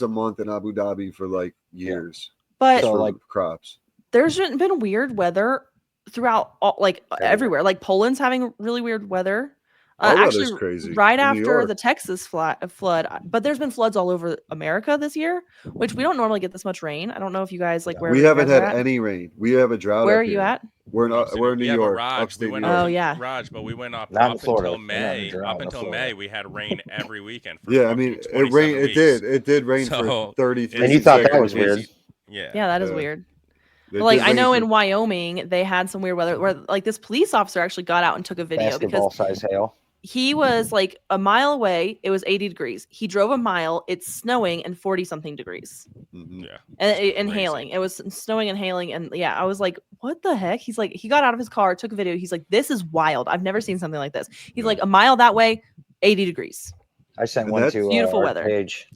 a month in Abu Dhabi for like years. But So, for like- crops. there's been weird weather throughout all, like everywhere. Like Poland's having really weird weather. Our weather's Actually, crazy right in New after York. the Texas flood, but there's been floods all over America this year, which we don't normally get this much rain. I don't know if you guys like where We you haven't guys are had at. any rain. We have a drought. Where up are you here. at? We're in We're New yeah, York, Raj, we upstate went New York. Oh, up, yeah. Raj, but we went up Not in up Florida. until We're not in May. drought Up in until Florida. May, we had rain every weekend. For Yeah, I fucking mean, it 27 rained. It weeks. did. It did rain So, for 33. And you thought that consecutive was weird. days. Yeah. Yeah, that is Yeah. weird. It But, like did I rain know for- in Wyoming they had some weird weather where like this police officer actually got out and took a video Basketball because size hail. he was like a mile away. It was 80 degrees. He drove a mile. It's snowing and 40 something degrees Mhm. Yeah. and crazy. hailing. It was snowing and hailing. And yeah, I was like, what the heck? He's like, he got out of his car, took a video. He's like, this is wild. I've never seen something like this. He's Yeah. like a mile that way, 80 degrees. I sent And one that's to beautiful our weather. page.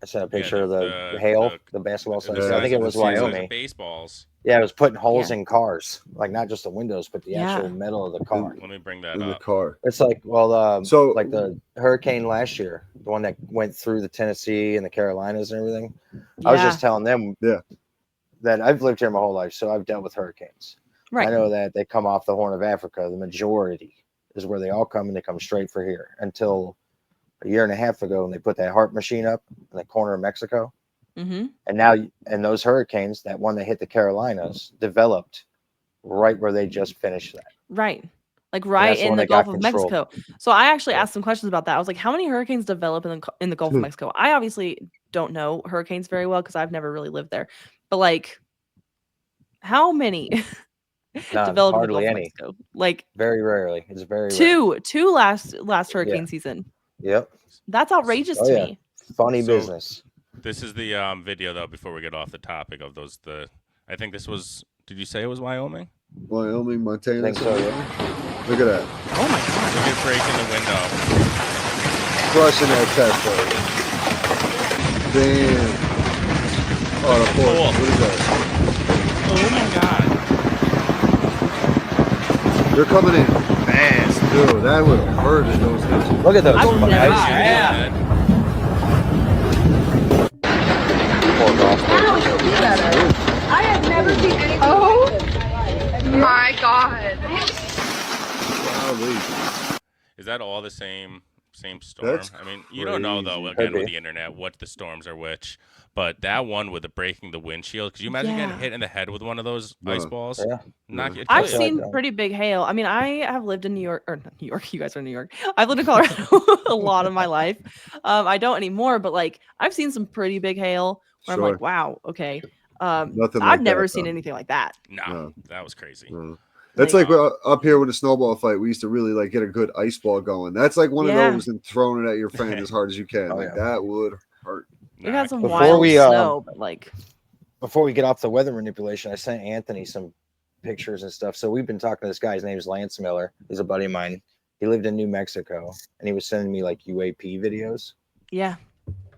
I sent a picture of the- the hail, the- the basketball size. The Yeah, I think it size was of the size of Wyoming. Baseballs. Yeah, it was putting holes in cars, like not just the windows, but the Yeah. actual metal of the car. Let me bring that in the up. car. It's like, well, So- like the hurricane last year, the one that went through the Tennessee and the Carolinas and everything. I was Yeah, just telling them Yeah. that I've lived here my whole life, so I've dealt with hurricanes. right. I know that they come off the Horn of Africa. The majority is where they all come, and they come straight for here until a year and a half ago when they put that HARP machine up in the corner of Mexico. Mm-hmm. And now, and those hurricanes, that one that hit the Carolinas, developed right where they just finished that. Right. Like right that's the in one the that got Gulf of controlled. Mexico. So I actually asked some questions about that. I was like, how many hurricanes develop in the Gulf of Mexico? I obviously don't know hurricanes very well because I've never really lived there. But like, how many None, develop in the Gulf hardly of any. Mexico? Like Very rarely. It's very rare. two last hurricane season. Yep. That's outrageous Oh, to yeah. me. Funny So- business. This is the video though. Before we get off the topic of those, I think this was. Did you say it was Wyoming? Wyoming, Montana. I think so, yeah. Look at that. Oh my god. Look at breaking the window. Crushing that Tesla. Damn. Oh, the Porsche. Cool. What is that? Oh my god. They're coming in fast. Dude, that would have hurted those things. Look at those. I've fucking never ice seen cream. Poor golf. I have never seen anything. Oh my god. Golly. Is that all the same storm? That's I mean, you don't know though. crazy. Again, Could with be. the internet, what the storms are which. But that one with the breaking the windshield, could you imagine Yeah. getting hit in the head with one of those No. ice balls? Yeah. Knock you. I've Yeah. seen Like that. pretty big hail. I mean, I have lived in New York, or not New York. You guys are in New York. I've lived in Colorado a lot of my life. I don't anymore, but like I've seen some pretty big hail where I'm Sure. like, wow, okay. Nothing like I've never that, seen though. anything like that. No, No. that was crazy. No. That's like up here with a snowball fight. We used to really like get a good ice ball going. That's like one Yeah. of those and throwing it at your friend as hard as you can. Oh, Like, yeah. that would hurt. We've had some Before wild we, snow, but like, Before we get off the weather manipulation, I sent Anthony some pictures and stuff. So we've been talking to this guy. His name is Lance Miller. He's a buddy of mine. He lived in New Mexico, and he was sending me like UAP videos. yeah,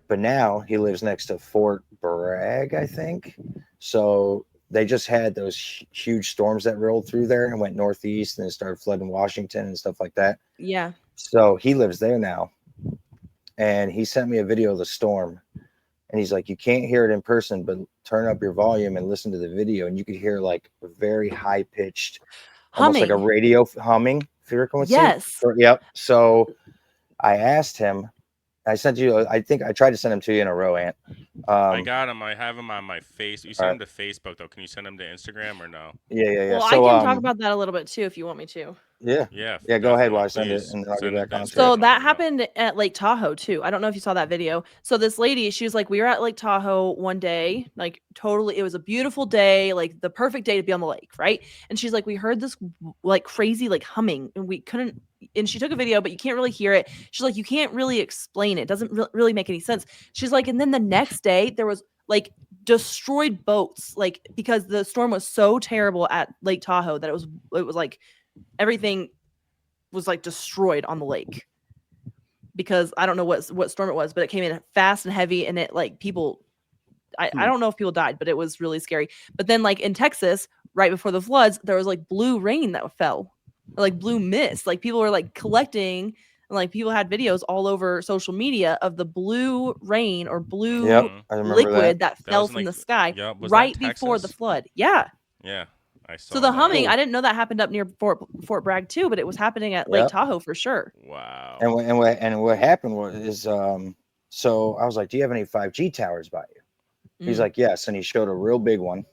But now he lives next to Fort Bragg, I think. So they just had those huge storms that rolled through there and went northeast and it started flooding Washington and stuff like that. yeah. So he lives there now. And he sent me a video of the storm. And he's like, you can't hear it in person, but turn up your volume and listen to the video. And you could hear like a very high pitched, almost like a Humming. radio humming frequency. Yes. Yep. So I asked him, I sent you, I think I tried to send him to you in a row, Ant. I got him. I have him on my face. You send All him to Facebook though. Can you send him to Instagram or no? Yeah. Well, So, I can talk about that a little bit too if you want me to. yeah. Yeah. Yeah, go ahead definitely, while I send it, please. and then I'll Send get it back to on to Instagram. So I'll that let you know. happened at Lake Tahoe too. I don't know if you saw that video. So this lady, she was like, we were at Lake Tahoe one day, like totally, it was a beautiful day, like the perfect day to be on the lake, right? And she's like, we heard this like crazy like humming, and we couldn't. And she took a video, but you can't really hear it. She's like, you can't really explain it. It doesn't really make any sense. She's like, and then the next day there was like destroyed boats, like because the storm was so terrible at Lake Tahoe that it was like everything was like destroyed on the lake because I don't know what storm it was, but it came in fast and heavy, and it like people, I don't know if people died, but it was really scary. But then like in Texas, right before the floods, there was like blue rain that fell, or like blue mist. Like people were like collecting, and like people had videos all over social media of the blue rain or blue Yep. I remember liquid that, That fell was in, from like, the sky Yep, was that right before the Texas? flood. Yeah. Yeah. I saw So the that. humming, I didn't know that happened up near Fort Bragg too, but it was happening at Lake Yep. Tahoe for sure. Wow. And what happened was so I was like, do you have any 5G towers by you? He's Mm. like, yes. And he showed a real big one.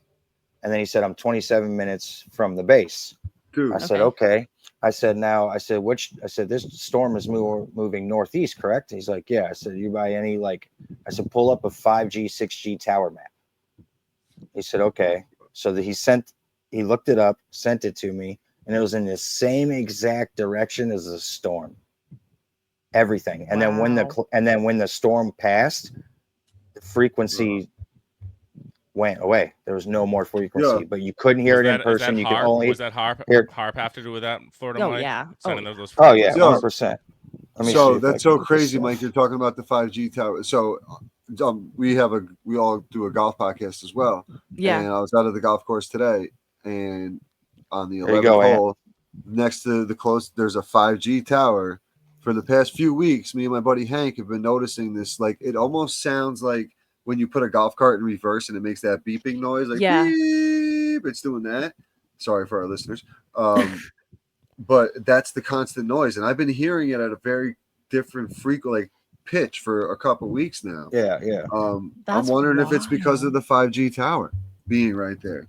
And then he said, I'm 27 minutes from the base. Dude, I said, okay. I said, this storm is moving northeast, correct? He's like, yeah. I said, you buy any, like, I said, pull up a 5G, 6G tower map. He said, okay. So he looked it up, sent it to me, and it was in the same exact direction as the storm. Everything. And then when the storm passed, the frequency went away. There was no more frequency, Yeah. but you couldn't hear Was it in that- is person. that You could harp? only Was that harp? hear- Harp have to do with that, Florida Oh Mike? yeah. Sending Oh, those Oh yeah, frequencies? 100%. Let me see So if I that's can so get this crazy, stuff. Mike. You're talking about the 5G tower. So we all do a golf podcast as well. yeah. And I was out of the golf course today, and on the There you 11th go, Ant. hole, next to there's a 5G tower. For the past few weeks, me and my buddy Hank have been noticing this. Like, it almost sounds like when you put a golf cart in reverse and it makes that beeping noise. Like, Yeah. beep. It's doing that. Sorry for our listeners. But that's the constant noise, and I've been hearing it at a very different like pitch for a couple weeks now. Yeah. I'm That's wondering if it's because wild. of the 5G tower being right there.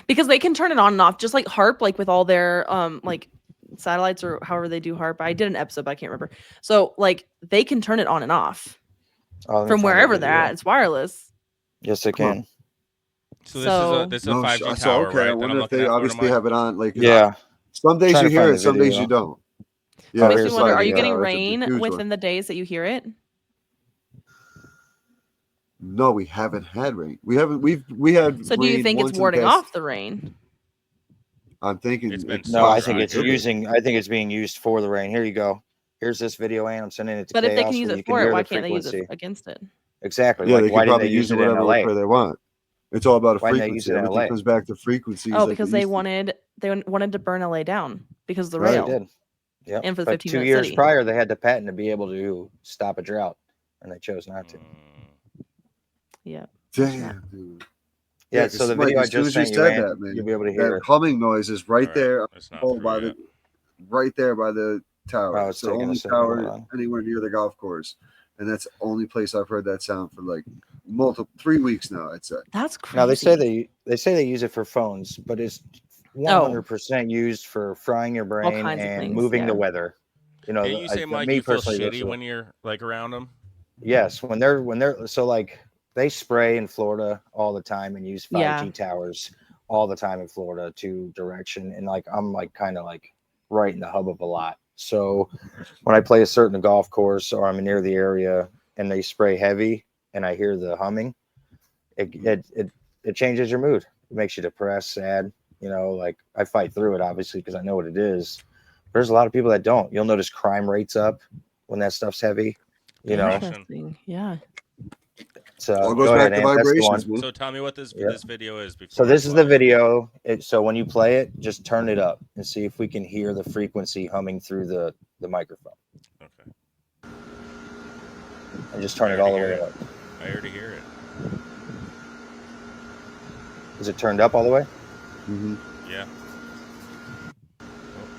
Because they can turn it on and off, just like Harp, like with all their like satellites or however they do Harp. I did an episode, but I can't remember. So like they can turn it on and off Oh, let me from find the wherever they're video. at. It's wireless. Yes, it can. So this is a No, 5G so, tower, okay, right? I that wonder I'm if looking they at, Florida obviously Mike? have it on. Like, Yeah. some days Trying you to hear find it, the some days video. you don't. Oh, Makes here's me wonder: the are you video. getting It's a rain huge within one. the days that you hear it? No, we haven't had rain. We haven't. We had. So do you rain think once it's in the warding past- off the rain? I'm thinking It's been it's No, so I think dry. it's I think it's for the rain. Here you go. Here's this video, and I'm sending it to But if they Chaos can use where it you can for it, hear why the can't they use it frequency. against it? Exactly. Yeah, Like, they why can didn't probably they use it it in whatever LA? way they want. It's all about a Why didn't they use frequency. it in Everything LA? comes back to frequencies. Oh, like because it they used to. wanted to burn LA down because of the Right. They rail. did. Yeah, and for the but 15 2 minute years city. prior, they had the patent to be able to stop a drought, and they chose not to. Yeah. Damn, dude. Yeah, 'cause so the Mike, video I as soon just as you sent you, said Ant, that, man, you'll be able to that hear it. humming noise is right All there, It's not oh, through by yet. right there by the tower. Oh, It's it's the taking a only second. Hold tower on. anywhere near the golf course, and that's the only place I've heard that sound for like 3 weeks now. I'd say. That's crazy. Now they say they use it for phones, but it's 100% used for frying your brain kinds of and things, moving the yeah. weather. You know, Didn't you say, Mike, me you feel personally, this shitty is- when you're like around them? yes, when they're so like they spray in Florida all the time and use 5G Yeah. towers all the time in Florida to direction, and like I'm like kind of like right in the hub of a lot. So when I play a certain golf course or I'm near the area and they spray heavy and I hear the humming, it changes your mood. It makes you depressed, sad. You know, like I fight through it obviously because I know what it is. There's a lot of people that don't. You'll notice crime rates up when that stuff's heavy. You know, Interesting. Yeah. so All goes go back ahead, to Ant. That's the one. vibrations, man. So tell me what this Yeah. this video is before. So I this is play the it. video. So when you play it, just turn it up and see if we can hear the frequency humming through the microphone. Okay. And just turn I it all the already way hear up. I already hear it. Is it turned up all the way? Mhm. Yeah,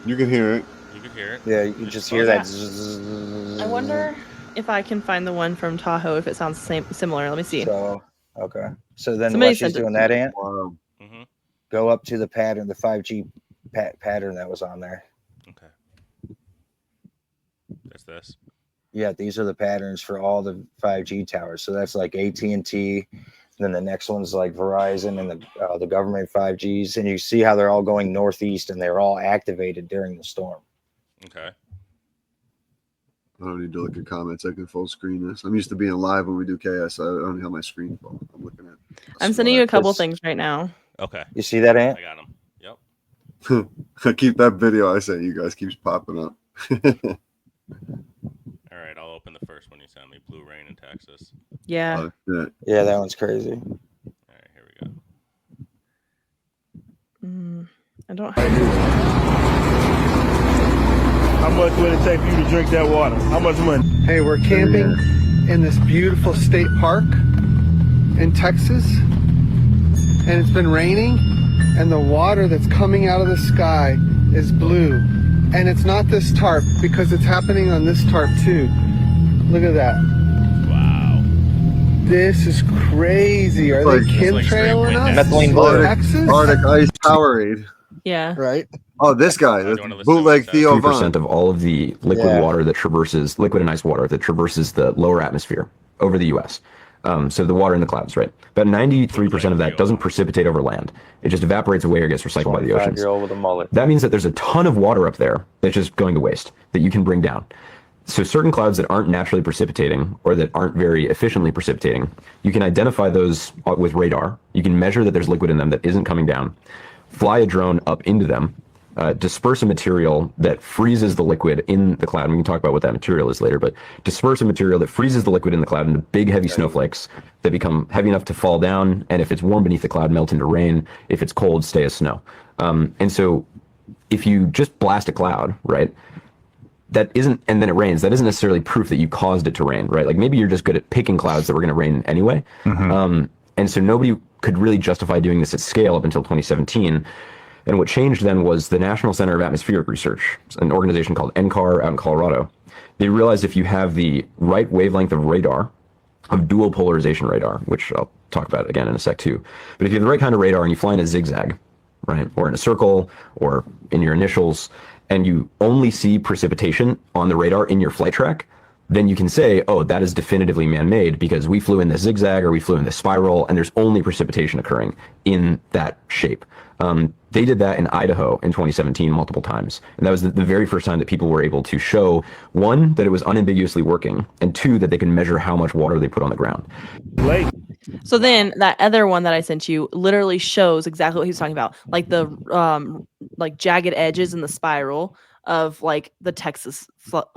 You can hear it. you could hear it. Yeah, you can It's just hear fuzzy. that. Zzz. I wonder if I can find the one from Tahoe if it sounds similar. Let me see. So okay. So then Somebody while she's sent it doing to that, me. Ant, Wow. Mm-hmm. go up to the pattern, the 5G pattern that was on there. Okay. That's this. Yeah, these are the patterns for all the 5G towers. So that's like AT&T. Then the next one's like Verizon and the government 5Gs. And you see how they're all going northeast and they're all activated during the storm. Okay. I don't need to look at comments. I can full screen this. I'm used to being live when we do KS. I don't have my screen full. I'm looking at. I'm sending you a couple This- things right now. Okay. You see that, Ant? I got him. Yep. I keep that video I sent you guys keeps popping up. All right. I'll open the first one you sent me. Blue rain in Texas. Yeah. Yeah. Yeah, that one's crazy. All right. Here we go. I don't have. How much would it take for you to drink that water? How much money? Hey, we're camping in this beautiful state park in Texas, and it's been raining, and the water that's coming out of the sky is blue. And it's not this tarp because it's happening on this tarp too. Look at that. Wow. This is crazy. Are Like- they It's like straight chemtrailing us? witness. Methylene blue. Texas? Arctic Ice Powerade. Yeah. Right? Oh, this guy. do you That's wanna listen to bootleg what it Theo says? 3% Von. of all of the liquid Yeah. water that traverses, liquid and ice water that traverses the lower atmosphere over the U.S. So the water in the clouds, right? About 93% of that doesn't precipitate over land. It just evaporates away or gets recycled by the oceans. 5-year-old with a mullet. That means that there's a ton of water up there that's just going to waste that you can bring down. So certain clouds that aren't naturally precipitating or that aren't very efficiently precipitating, you can identify those with radar. You can measure that there's liquid in them that isn't coming down, fly a drone up into them, disperse a material that freezes the liquid in the cloud. And we can talk about what that material is later, but disperse a material that freezes the liquid in the cloud into big, heavy snowflakes that become heavy enough to fall down. And if it's warm beneath the cloud, melt into rain. If it's cold, stay as snow. And so if you just blast a cloud, right, that isn't, and then it rains, that isn't necessarily proof that you caused it to rain, right? Like maybe you're just good at picking clouds that were going to rain anyway. And so nobody could really justify doing this at scale up until 2017. And what changed then was the National Center of Atmospheric Research, an organization called NCAR out in Colorado. They realized if you have the right wavelength of radar, of dual polarization radar, which I'll talk about again in a sec too. But if you have the right kind of radar and you fly in a zigzag, right, or in a circle, or in your initials, and you only see precipitation on the radar in your flight track, then you can say, oh, that is definitively man-made because we flew in this zigzag or we flew in this spiral, and there's only precipitation occurring in that shape. They did that in Idaho in 2017 multiple times. And that was the very first time that people were able to show, one, that it was unambiguously working, and two, that they can measure how much water they put on the ground. Late. So then that other one that I sent you literally shows exactly what he was talking about, like the like jagged edges in the spiral of like the Texas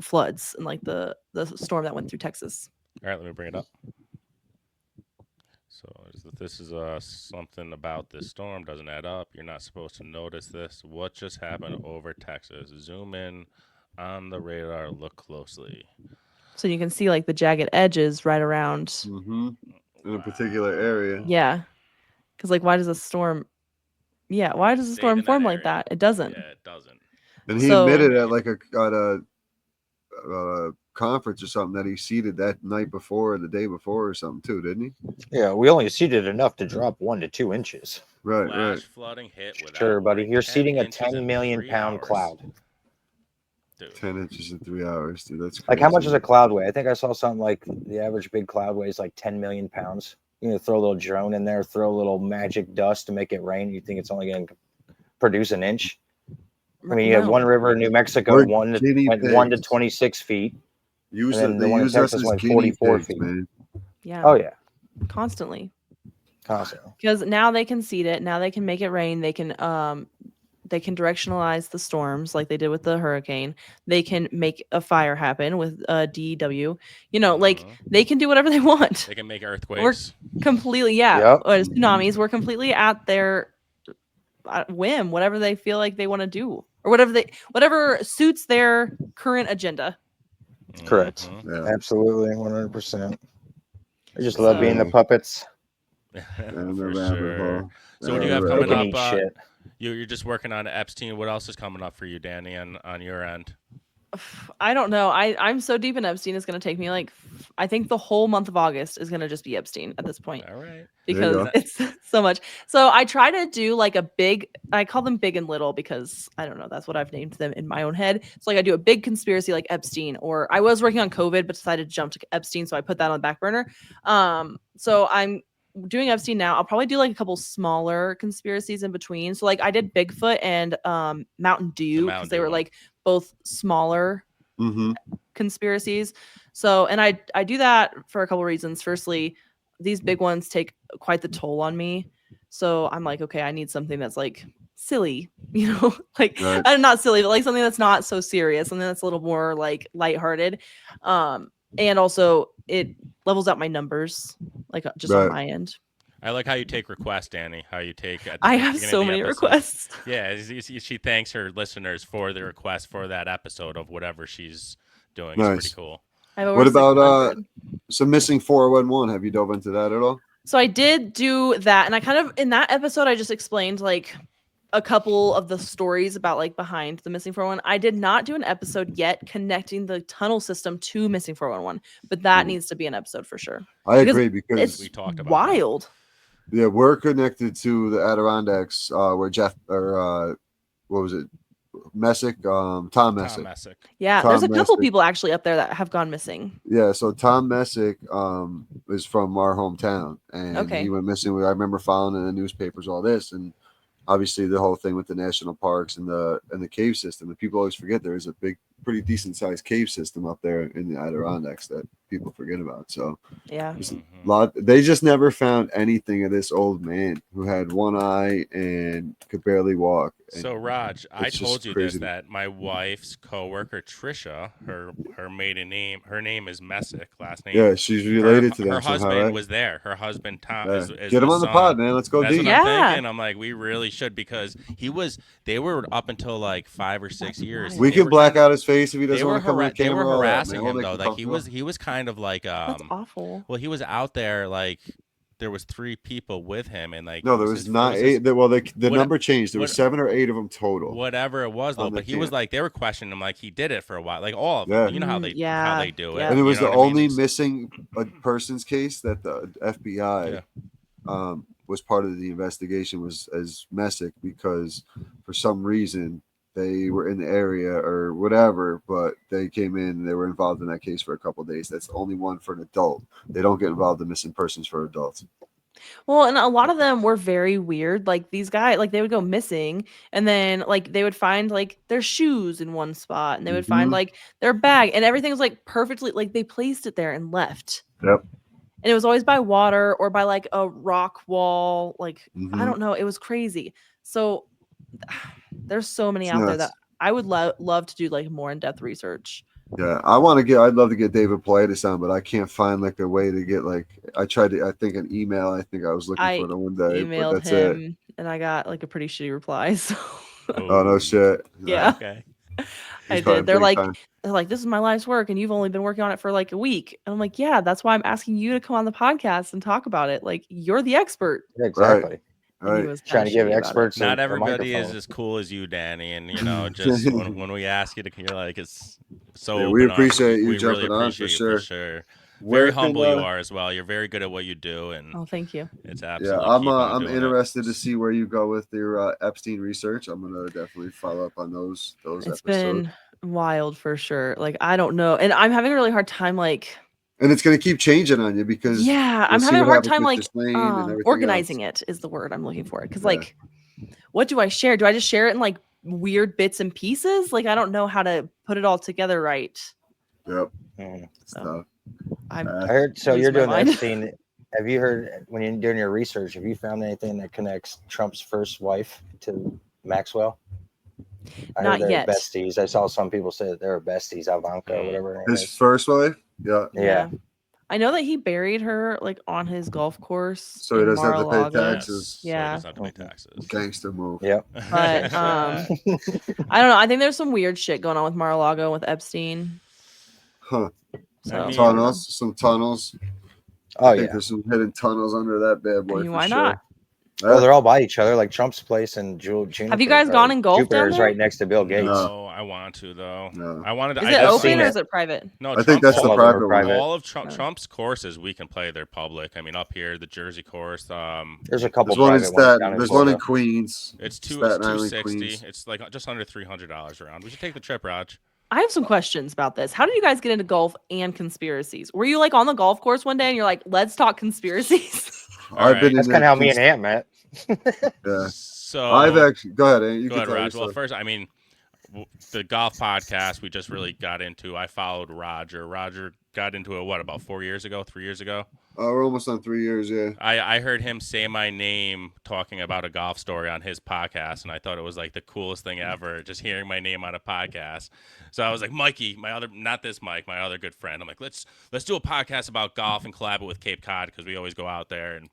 floods and like the storm that went through Texas. All right, let me bring it up. So this is something about this storm doesn't add up. You're not supposed to notice this. What just happened over Texas? Zoom in On the radar, look closely. So you can see like the jagged edges right around. Mm-hmm. In a particular area. Yeah. Because like, why does a storm? Yeah, why does a Stayed storm in that form like area. that? It doesn't. Yeah, it doesn't. And he So- admitted at like a conference or something that he seeded that night before or the day before or something too, didn't he? Yeah, we only seeded enough to drop 1 to 2 inches. Right, Flash right. flooding hit without Sure, buddy. like You're 10 seeding a inches 10 in million 3 pound hours. cloud. Dude. 10 inches in 3 hours, dude. That's crazy. Like, how much does a cloud weigh? I think I saw something like the average big cloud weighs like 10 million pounds. You know, throw a little drone in there, throw a little magic dust to make it rain. You think it's only going to produce an inch? I mean, you have No. one river in New Mexico, We're went guinea 1 to pigs. 26 feet. Use and it. then the They one in use us Texas as went guinea 44 pigs, feet. man. Yeah. Oh, yeah. Constantly. Constantly. Because now they can seed it. Now they can make it rain. They can directionalize the storms like they did with the hurricane. They can make a fire happen with DEW. You know, like Mhm. they can do whatever they want. They can make earthquakes. Completely, yeah. Yep. Tsunamis. We're completely at their whim, whatever they feel like they want to do, or whatever suits their current agenda. Correct. Mhm. Yeah. Absolutely. 100%. I just love being the So- puppets. And For the rabbit sure. hole. So what do you And have the coming They rabbit can up? eat shit. You're just working on Epstein. What else is coming up for you, Danny, on your end? I don't know. I'm so deep in Epstein. It's going to take me like, I think the whole month of August is going to just be Epstein at this point. All right. you Because go. it's so much. So I try to do like a big, I call them big and little because I don't know, that's what I've named them in my own head. So like I do a big conspiracy like Epstein, or I was working on COVID but decided to jump to Epstein, so I put that on the back burner. So I'm doing Epstein now. I'll probably do like a couple smaller conspiracies in between. So like I did Bigfoot and Mountain Dew Mountain because they Dew were one. like both smaller Mm-hmm. conspiracies. So, and I do that for a couple reasons. Firstly, these big ones take quite the toll on me. So I'm like, okay, I need something that's like silly, you know, like Right. not silly, but like something that's not so serious, something that's a little more like lighthearted. And also it levels out my numbers, like just on Right. my end. I like how you take requests, Danny. How you take. At the I beginning have of so the many episode. requests. Yeah, she thanks her listeners for the request for that episode of whatever she's doing. It's Nice. pretty cool. I have over What about 600. some missing 411? Have you dove into that at all? So I did do that, and I kind of in that episode I just explained like a couple of the stories about like behind the missing 411. I did not do an episode yet connecting the tunnel system to missing 411, but that Mm. needs to be an episode for sure. I Because agree because It's We talked about wild. yeah, we're connected to the Adirondacks where Jeff or what was it? Messick, Tom Tom Messick. Messick. Yeah, Tom there's a couple Messick. people actually up there that have gone missing. Yeah, so Tom Messick is from our hometown, and Okay. he went missing. I remember following in the newspapers all this, and obviously the whole thing with the national parks and the cave system. And people always forget there is a big, pretty decent sized cave system up there in the Adirondacks that people forget about. So Yeah. there's a Mhm. lot. They just never found anything of this old man who had one eye and could barely walk. And So Raj, I it's just told you crazy. this that my wife's coworker Trisha, her maiden name, her name is Messick, last name. yeah, she's related to her them somehow, husband right? was there. Her husband Tom Yeah. is Get him the on the son. pod, man. Let's go That's deep. what I'm Yeah. thinking. I'm like, we really should because they were up until like 5 or 6 years. We they can were black kind of- out his face if he They doesn't were, want to come on they camera. were all that, harassing man. We'll him make though. you Like he comfortable. was kind of like That's awful. well, he was out there like there was 3 people with him and like No, there it was his- not it was his- 8. Well, the what- number changed. There were what- 7 or 8 of them total. whatever it was though. on the But he was camp. like they were questioning him like he did it for a while. Like all of Yeah. them. You know how they Yeah, do it. yeah. And it you was know the what I mean? only It's- missing persons case that the FBI Yeah. was part of the investigation was as Messick because for some reason they were in the area or whatever, but they came in and they were involved in that case for a couple of days. That's the only one for an adult. They don't get involved in missing persons for adults. Well, and a lot of them were very weird. Like these guys, like they would go missing, and then like they would find like their shoes in one spot, and they would find Mhm. like their bag, and everything was like perfectly like they placed it there and left. Yep. And it was always by water or by like a rock wall. Like I Mhm. don't know, it was crazy. So there's so many It's out there nuts. that I would love to do like more in-depth research. Yeah, I'd love to get David Paulides on, but I can't find like a way to get like I tried to I think an email. I think I was looking I for the one day, but Emailed that's it. him, and I got like a pretty shitty reply. So Oh no shit. yeah. Okay. I probably did. They're big like, time. this is my life's work, and you've only been working on it for like a week. And I'm like, yeah, that's why I'm asking you to come on the podcast and talk about it. Like, you're the expert. Exactly. And he Right. was Trying to give shitty about it. experts Not a everybody is microphone. as cool as you, Danny, and just when we ask you to, you're like, it's so. Yeah, we open-armed. appreciate you We really jumping on, for appreciate you sure. for sure. Where Very can, humble you are as well. You're very good at what you do, and Oh, thank you. it's Yeah, absolutely. I'm interested to see where you go with your Epstein research. I'm gonna definitely follow up on those It's episodes. been wild for sure. Like, I don't know, and I'm having a really hard time. Like, and it's gonna keep changing on you because yeah, we'll I'm see having a what hard happens time with like Ghislaine and everything organizing else. it is the word I'm looking for. Because Yeah. like, what do I share? Do I just share it in like weird bits and pieces? Like, I don't know how to put it all together right. Yep. So, I heard. So losing you're my doing mind. Epstein. Have you heard when you're doing your research? Have you found anything that connects Trump's first wife to Maxwell? I Not heard they're yet. besties. I saw some people say that they're besties, Ivanka or whatever her name His is. first wife. Yeah. Yeah. I know that he buried her like on his golf course. So he in doesn't have to pay Mar-a-Lago. taxes. So he Yeah. doesn't have to pay taxes. Gangster move. Yep. But I don't know. I think there's some weird shit going on with Mar-a-Lago and with Epstein. Huh. So, mean- Tunnels. Some tunnels. Oh I think yeah. there's some hidden tunnels under that bad boy. mean, for why sure. not? Well, they're all by each other, like Trump's place and Juniper. Have you guys gone and golfed Jupiter down is there? right next to Bill Gates. No, I want to though. No. I wanted. Is I it I've open seen or it. is it private? No, I think that's the all of them are private one. private. All of Oh. Trump's courses we can play. They're public. I mean, up here, the Jersey course. There's a couple There's one in private ones Staten. down in There's one in Florida. Queens. It's Staten Island, 260. Queens. It's like just under $300 around. We should take the trip, Raj. I have some questions about this. How did you guys get into golf and conspiracies? Were you like on the golf course one day and you're like, let's talk conspiracies? I've been in That's kind of how me and Ant met. Yeah. So I've actually. Go ahead, Ant. You go can ahead, tell Raj. yourself. Well, first, I mean, the golf podcast we just really got into. I followed Roger. Roger got into it about 4 years ago, 3 years ago. We're almost on 3 years. Yeah. I heard him say my name talking about a golf story on his podcast, and I thought it was like the coolest thing ever, just hearing my name on a podcast. So I was like, Mikey, my other, not this Mike, my other good friend. I'm like, let's do a podcast about golf and collab it with Cape Cod because we always go out there and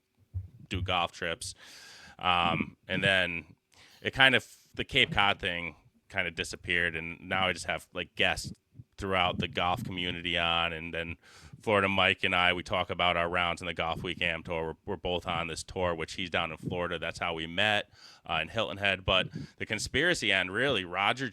do golf trips. And then it kind of, the Cape Cod thing kind of disappeared, and now I just have like guests throughout the golf community on, and then Florida Mike and I, we talk about our rounds in the Golf Week Am Tour. We're both on this tour, which he's down in Florida. That's how we met in Hilton Head. But the conspiracy end, really, Roger,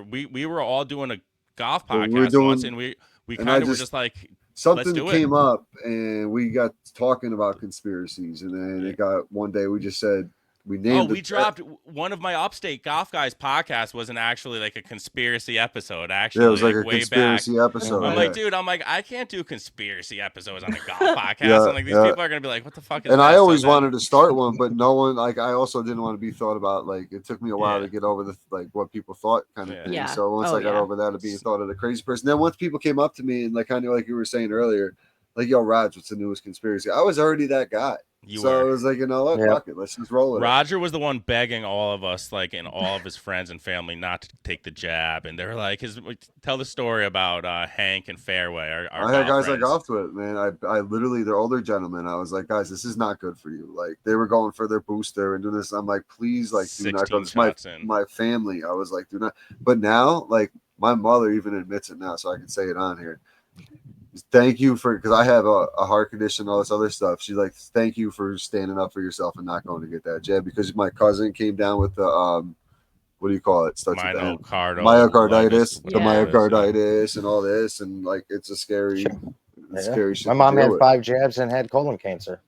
we were all doing a golf Well, podcast we were doing- once, and we and kind I of were just like, Something do it. came up and we got talking about conspiracies, and then it got one day we just said we named. we dropped one of my Upstate Golf Guys podcasts wasn't actually like a conspiracy episode. Actually, Yeah, it was like a way conspiracy back. episode. I'm yeah. like, dude, I can't do conspiracy episodes on a golf podcast. Yeah, I'm like, these yeah. people are gonna be like, what the fuck is And that? I So always then- wanted to start one, but no one like. I also didn't want to be thought about. Like it took me a while Yeah. to get over the like what people thought kind of Yeah. thing. Yeah. So once Oh, I got yeah. over that of being thought of the crazy person, then once people came up to me and like kind of like you were saying earlier, like, yo, Raj, what's the newest conspiracy? I was already that guy. You so were. it was like, you know what? Yeah. Fuck it. Let's just roll it. Roger was the one begging all of us, like, and all of his friends and family, not to take the jab. And they were like, tell the story about Hank and Fairway. Our I had golf guys I friends. golfed with, man. I literally, they're older gentlemen. I was like, guys, this is not good for you. Like they were going for their booster and doing this. I'm like, please, like, do not 16 go. It's my shots in. my family. I was like, do not. But now, like, my mother even admits it now, so I can say it on here. Thank you for, because I have a heart condition, all this other stuff. She's like, thank you for standing up for yourself and not going to get that jab, because my cousin came down with the what do you call it? Starts with the M. Myocarditis, the Yeah. myocarditis, and all this, and like it's a scary, Yeah. scary shit. My to mom deal had with. 5 jabs and had colon cancer.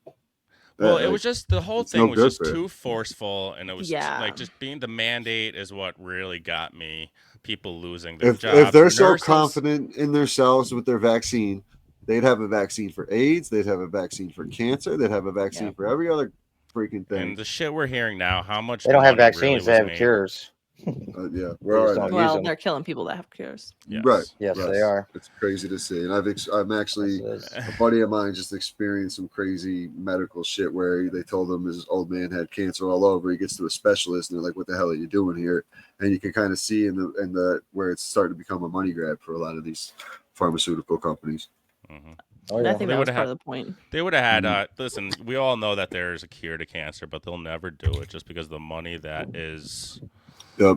Well, Yeah, it like, was just the whole it's thing no was good just for you. too forceful, and it was Yeah. like just being the mandate is what really got me. People losing their if jobs. they're so nurses. confident in themselves with their vaccine, they'd have a vaccine for AIDS, they'd have a vaccine for cancer, they'd have a vaccine Yeah. for every other freaking thing. And the shit we're hearing now, how much They don't have money really vaccines, was they have made. cures. Yeah, They just we're all don't right. use Well, them. they're killing people that have cures. Yes. Right. Yes, right. they are. It's crazy to see, and I'm actually Yes, it is. a buddy of mine just experienced some crazy medical shit where they told him his old man had cancer all over. He gets to a specialist, and they're like, "What the hell are you doing here?" And you can kind of see in the where it's starting to become a money grab for a lot of these pharmaceutical companies. Mhm. Oh, And I yeah. think They that was would've part had- of the point. They would have had. Mm-hmm. Listen, we all know that there's a cure to cancer, but they'll never do it just because of the money that is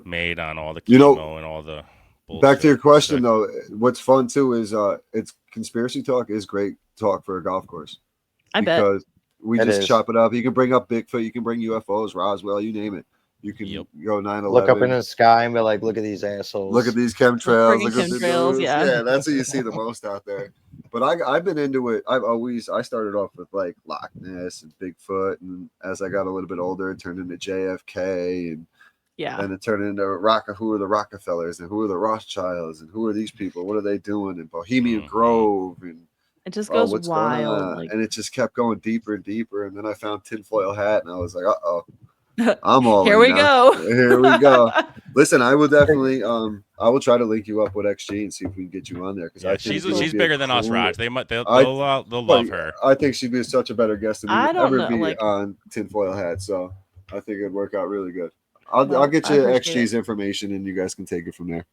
made on all the chemo You know, and all the bullshit. Back to your question though, what's fun too is it's conspiracy talk is great talk for a golf course. I bet. Because we It just is. chop it up. You can bring up Bigfoot, you can bring UFOs, Roswell, you name it. You can go 9/11. Look up in the sky and be like, look at these assholes. Look at these chemtrails. Friggin' Look at the chemtrails, news. yeah. That's what you see the most out there. But I've been into it. I started off with like Loch Ness and Bigfoot, and as I got a little bit older, it turned into JFK, and then it turned into who are the Rockefellers and who are the Rothschilds and who are these people? What are they doing in Bohemian Grove? And it just goes what's going wild. on? Like, And it just kept going deeper and deeper. And then I found tinfoil hat, and I was like, I'm all here in we now. go. Here we go. Listen, I will definitely I will try to link you up with XG and see if we can get you on there, because she's bigger than us, Raj. They'll love her. I think she'd be such a better guest than we I would don't ever know, be like- on tinfoil hat. So I think it'd work out really good. I'll get I you appreciate XG's information, and you guys can take it from there.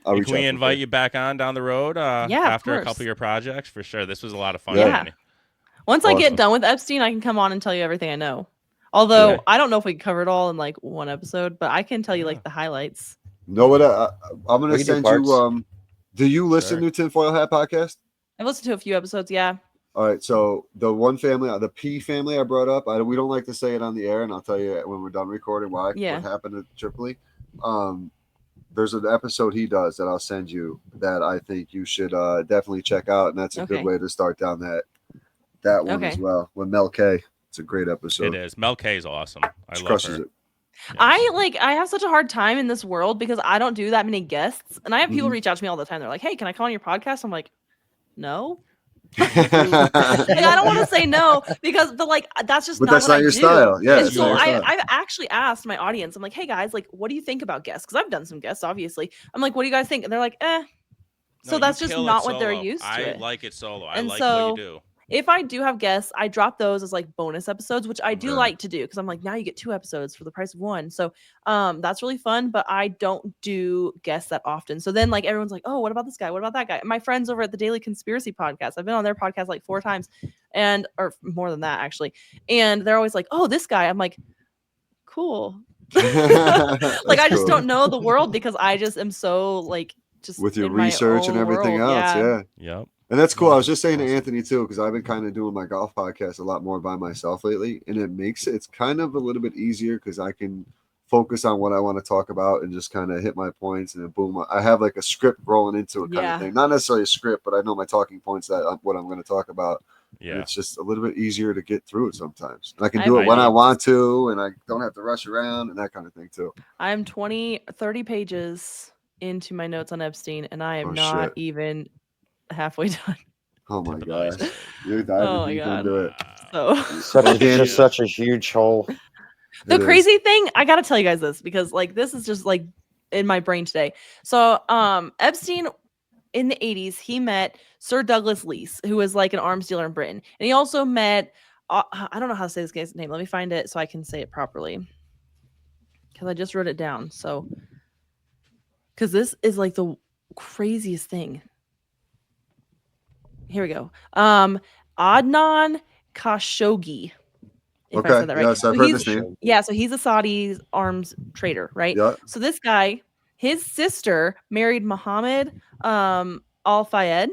I'll reach Can we out to invite her. you back on down the road of after a course. couple of your projects? For sure. This was a lot of fun. Yeah. Danny. Once I get Awesome. done with Epstein, I can come on and tell you everything I know. Although Okay. I don't know if we can cover it all in like one episode, but I can tell you like the highlights. Know what? I'm going We to can do send you. parts. Do you listen Sure. to Tinfoil Hat podcast? I've listened to a few episodes. Yeah. All right, so the one family, the P family I brought up, we don't like to say it on the air, and I'll tell you when we're done recording why. Yeah. What happened at Tripoli. There's an episode he does that I'll send you that I think you should definitely check out, and that's a Okay. good way to start down that one as Okay. well. With Mel K, it's a great episode. It is. Mel K is awesome. I She love crushes her. it. I have such a hard time in this world because I don't do that many guests, and I have people Mhm. reach out to me all the time. They're like, "Hey, can I come on your podcast?" I'm like, "No." Like, I don't want to say no because that's just But not that's what not I your do. style. Yeah, And it's so not your style. I've actually asked my audience. I'm like, "Hey guys, like, what do you think about guests?" Because I've done some guests, obviously. I'm like, "What do you guys think?" And they're like, "Eh." So No, that's you just kill it not what they're solo. used to. I it. like it solo. I And like so- what you do. If I do have guests, I drop those as like bonus episodes, which I do Okay. like to do because I'm like, now you get 2 episodes for the price of 1. So that's really fun, but I don't do guests that often. So then like everyone's like, oh, what about this guy? What about that guy? My friends over at the Daily Conspiracy Podcast, I've been on their podcast like 4 times or more than that actually. And they're always like, oh, this guy. I'm like, cool. Like I just don't know the world because I just am so like just with your in my research and own everything world. else. Yeah. Yep. And that's cool. I was just saying to Anthony too, because I've been kind of doing my golf podcast a lot more by myself lately, and it's kind of a little bit easier because I can focus on what I want to talk about and just kind of hit my points, and then boom, I have like a script rolling into it kind Yeah. of thing. Not necessarily a script, but I know my talking points what I'm going to talk about. And Yeah. it's just a little bit easier to get through it sometimes. And I can I do it when I agree. want to, and I don't have to rush around and that kind of thing too. I'm 30 pages into my notes on Epstein, and I am Oh, not shit. even halfway done. Oh my Tip of the gosh, iceberg. you're diving Oh my deep God. into it. So Just such a huge hole. the It is. crazy thing, I gotta tell you guys this because like this is just like in my brain today. So Epstein in the 80s, he met Sir Douglas Leese, who was like an arms dealer in Britain. And he also met I don't know how to say this guy's name. Let me find it so I can say it properly. Because I just wrote it down. So because this is like the craziest thing. Here we go. Adnan Khashoggi. If I Okay, said that right. yes, I've So heard he's- this name. Yeah, so he's a Saudi arms trader, right? Yeah. So this guy, his sister married Mohammed Al Fayed.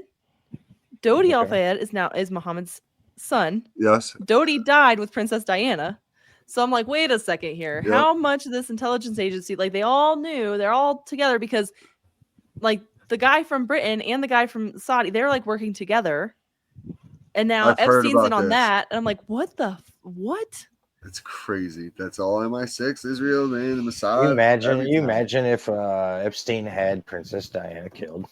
Dodi Al Fayed is Muhammad's son. Yes. Dodi died with Princess Diana. So I'm like, wait a second here. Yep. How much of this intelligence agency, like they all knew, they're all together because like the guy from Britain and the guy from Saudi, they're like working together. And now I've heard Epstein's in about on this. that. And I'm like, what? It's crazy. That's all MI6, Israel, man, the Mossad. You imagine everything. if Epstein had Princess Diana killed.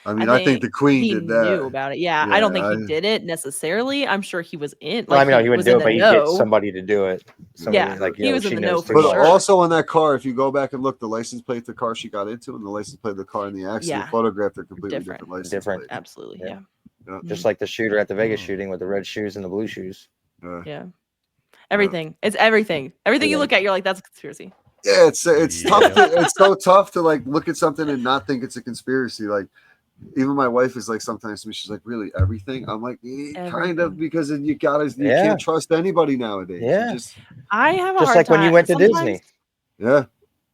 I mean, I think the Queen he did that. knew about it. Yeah, I don't think he I- did it necessarily. I'm sure he was in. Well, I mean, no, he was wouldn't do in it, the but he'd know. get somebody to do it. Somebody, Yeah, like, he was in she the knows know for But sure. also on that car, if you go back and look, the license plate, the car she got into, and the license plate of the car in the accident Yeah. photographed are completely Different. different license Different. plates. Absolutely, Yeah. yeah. Just like the shooter at the Vegas shooting with the red shoes and the blue shoes. Yeah. Everything. It's everything. Everything you look at, you're like, that's a conspiracy. Yeah, it's Yeah. tough. It's so tough to like look at something and not think it's a conspiracy. Like even my wife is like sometimes to me, she's like, "Really, everything?" I'm like, kind of, because you Yeah. can't trust anybody nowadays. You Yeah. just- I have a Just hard like when you time- went to sometimes- Disney. yeah.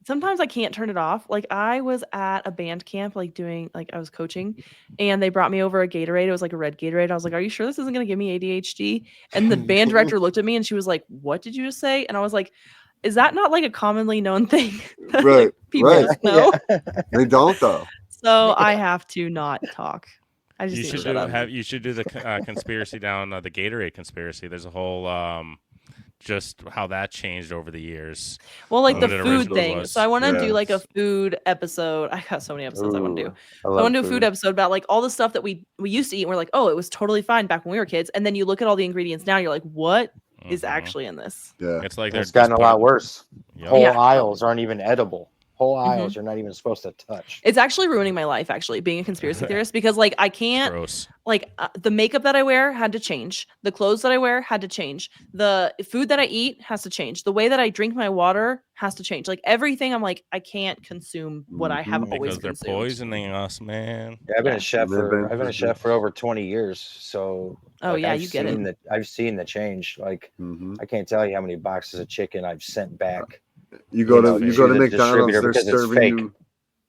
sometimes I can't turn it off. Like I was at a band camp, like doing like I was coaching, and they brought me over a Gatorade. It was like a red Gatorade. I was like, "Are you sure this isn't gonna give me ADHD?" And the band director looked at me and she was like, "What did you just say?" And I was like, "Is that not like a commonly known thing?" that, Right, like, people right. know. They don't though. So I have to not talk. I just You need to should shut do up. you should do the conspiracy down the Gatorade conspiracy. There's a whole just how that changed over the years. Well, like the what it food originally thing. was. So I want to do Yeah. like a food episode. I got so many episodes I want to do. Ooh, I love want to do a food episode about like all the stuff that we used to eat. And we're like, oh, it was totally fine back when we were kids. And then you look at all the ingredients now, you're like, what is Mhm. actually in this? Yeah. It's like It's they're gotten a just lot putting- worse. Yep. Whole Yeah. aisles aren't even edible. Whole Mhm. aisles you're not even supposed to touch. It's actually ruining my life, actually, being a conspiracy theorist, because like I can't Gross. like the makeup that I wear had to change. The clothes that I wear had to change. The food that I eat has to change. The way that I drink my water has to change. Like everything, I'm like, I can't consume what I have Mhm. always Because they're consumed. poisoning us, man. Yeah, I've been Yeah. a chef Live for in I've been a chef for over 20 years. So Oh like, yeah, I've you get seen it. I've seen the change. Like Mhm. I can't tell you how many boxes of chicken I've sent back. You go know, to you to go to the McDonald's, distributor they're because it's serving fake. you.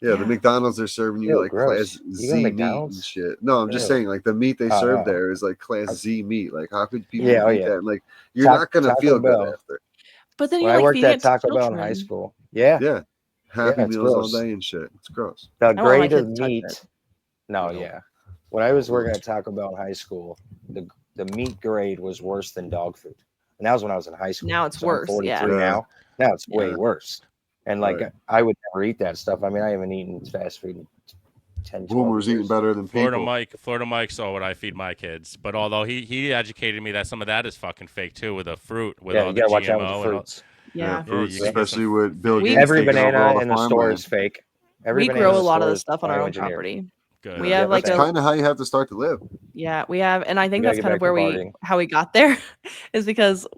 Yeah, the Yeah. McDonald's they're serving you Ew, like gross. class You go to Z meat and McDonald's? shit. No, I'm just Ew. saying like the meat they Oh, serve no. there is like class Z meat. Like how could people Yeah, oh, eat yeah. that? Like you're Taco- not gonna Taco feel Bell. good after. But then When you're I like worked feeding at it to Taco Bell in children. high school. Yeah. Yeah. Happy it's meals gross. all day and shit. It's gross. The want my grade of kids to touch meat. it. No, Nope. yeah. When I was working at Taco Bell in high school, the meat grade was worse than dog food. And that was when I was in high school. Now it's So I'm worse, yeah. 43 now. Now it's way Yeah. worse. And like Right. I would never eat that stuff. I mean, I haven't eaten fast food in 10, 12 Boomer's eating years. better than Florida people. Mike saw what I feed my kids. But although he educated me that some of that is fucking fake too with the fruit, with Yeah, all you the gotta watch GMO out with the and all. fruits. Yeah. Fruits, you can get especially some- with Bill We- Gates. Every taking over all banana the in the store farmland. is fake. Every We banana grow in a the lot of store this is stuff on our own bioengineered. property. Good. We have like That's a kind of how you have to start to live. yeah, we have, and I think gotta that's get kind of back where to we gardening. how we got there is because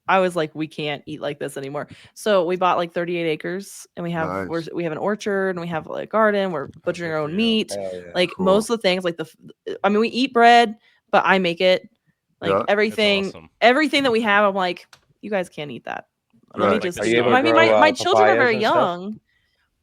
I was like, we can't eat like this anymore. So we bought like 38 acres, and we have Nice. we have an orchard, and we have like a garden. We're butchering our good own for you. meat. Hell yeah. Like Cool. most of the things, like I mean, we eat bread, but I make it. Like Yeah. That's everything, awesome. everything that we have, I'm like, you guys can't eat that. Let me Right. just. Are you able to I mean, grow, my children are papayas very and stuff? young.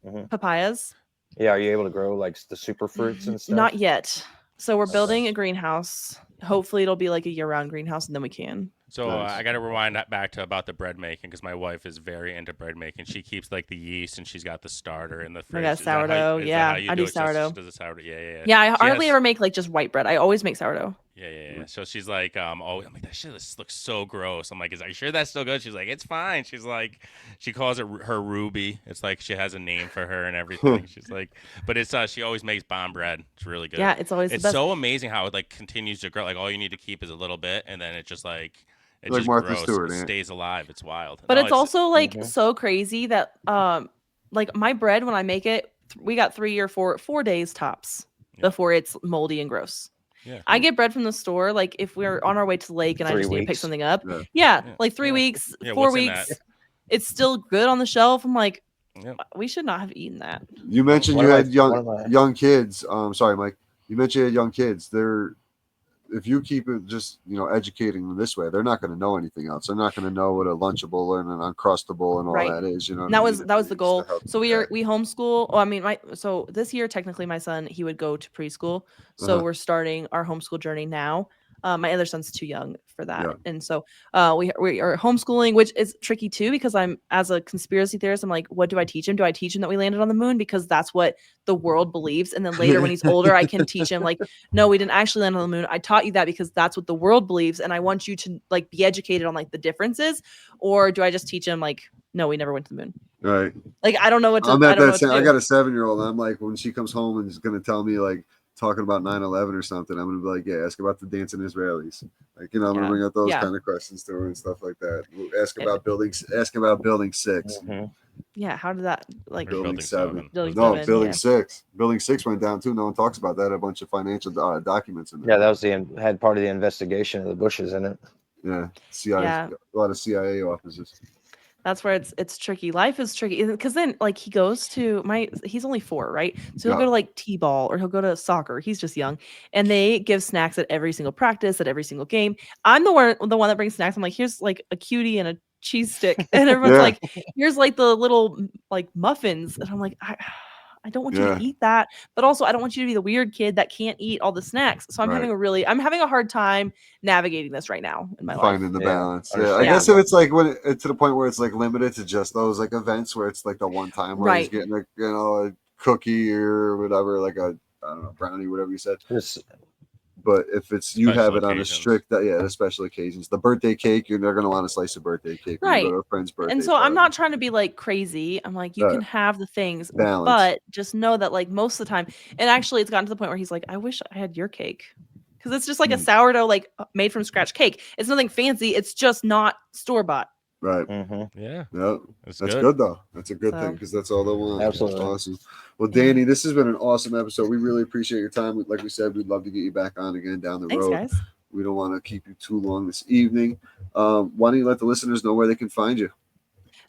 Mhm. Papayas, Yeah, are you able to grow like the super fruits and stuff? not yet. So we're Okay. building a greenhouse. Hopefully, it'll be like a year-round greenhouse, and then we can. So Nice. I got to rewind that back to about the bread making because my wife is very into bread making. She keeps like the yeast and she's got the starter in the fridge. got Is that how you- sourdough. is that Yeah, how you I do it? Just- sourdough. She does the sourdough. Yeah. Yeah, I She hardly has- ever make like just white bread. I always make sourdough. Yeah. So she's like, oh, I'm like, that shit looks so gross. I'm like, are you sure that's still good? She's like, it's fine. She's like, she calls it her Ruby. It's like she has a name for her and everything. She's like, but it's she always makes bomb bread. It's really good. Yeah, it's always It's the best. so amazing how it like continues to grow. Like all you need to keep is a little bit, and then it just like it Like just Martha grows. Stewart, It eh? stays alive. It's wild. But No, it's also like Mhm. so crazy that like my bread when I make it, we got 3 or 4 days tops Yeah. before it's moldy and gross. Yeah. I get bread from the store like if we're on our way to the lake and I 3 just need to pick weeks. something up. Yeah. Yeah, Yeah. like 3 Yeah. weeks, Yeah, 4 what's in weeks. that? It's still good on the shelf. I'm like, Yep. we should not have eaten that. You mentioned One you of had my- young one of my- young kids. Sorry, Mike. You mentioned you had young kids. If you keep it just educating them this way, they're not going to know anything else. They're not going to know what a Lunchable and an Uncrustable and all Right. that is. You know, what And I that mean? was the It's to goal. help So with we homeschool. Oh, I mean, so this year technically my son he would go to preschool. So Uh-huh. we're starting our homeschool journey now. My other son's too young for that, Yeah. and so we are homeschooling, which is tricky too because I'm as a conspiracy theorist. I'm like, what do I teach him? Do I teach him that we landed on the moon because that's what the world believes, and then later when he's older, I can teach him like, no, we didn't actually land on the moon. I taught you that because that's what the world believes, and I want you to like be educated on like the differences. Or do I just teach him like, no, we never went to the moon? that. Right. Like I don't know what to. I'm I at don't know that. what to I do. got a 7-year-old. I'm like, when she comes home and is going to tell me like talking about 9/11 or something, I'm going to be like, yeah, ask about the dancing Israelis. Like, I'm going Yeah. to bring up those Yeah. kind of questions to her and stuff like that. Ask about building 6. Mhm. Yeah, how did that like? Or Building 7. Building No, 7, building yeah. 6. Building 6 went down too. No one talks about that. A bunch of financial documents in there. Yeah, that was had part of the investigation of the Bushes in it. Yeah. CIA. Yeah. A lot of CIA officers. That's where it's tricky. Life is tricky because then like he goes to he's only 4, right? So he'll Yeah. go to like t-ball or he'll go to soccer. He's just young, and they give snacks at every single practice, at every single game. I'm the one that brings snacks. I'm like, here's like a cutie and a cheese stick, and everyone's like, here's like the little like muffins, and I'm like, I don't want you to eat that, but also I don't want you to be the weird kid that can't eat all the snacks. So I'm having a hard time navigating this right now in my life. Finding the balance. Yeah. I guess if it's like when it's to the point where it's like limited to just those like events where it's like the one time where he's getting a cookie or whatever, like a I don't know, brownie, whatever you said. But if it's you have it on a strict, the special occasions, the birthday cake, they're gonna want to slice a birthday cake, right? Go to a friend's birthday. And so I'm not trying to be like crazy. I'm like, you can have the things, but just know that like most of the time, and actually, it's gotten to the point where he's like, I wish I had your cake, because it's just like a sourdough, like made from scratch cake. It's nothing fancy. It's just not store bought. Right. Yeah. That's good though. That's a good thing because that's all they want. Absolutely. That's awesome. Well, Danny, this has been an awesome episode. We really appreciate your time. Like we said, we'd love to get you back on again down the road. Thanks, guys. We don't want to keep you too long this evening. Why don't you let the listeners know where they can find you?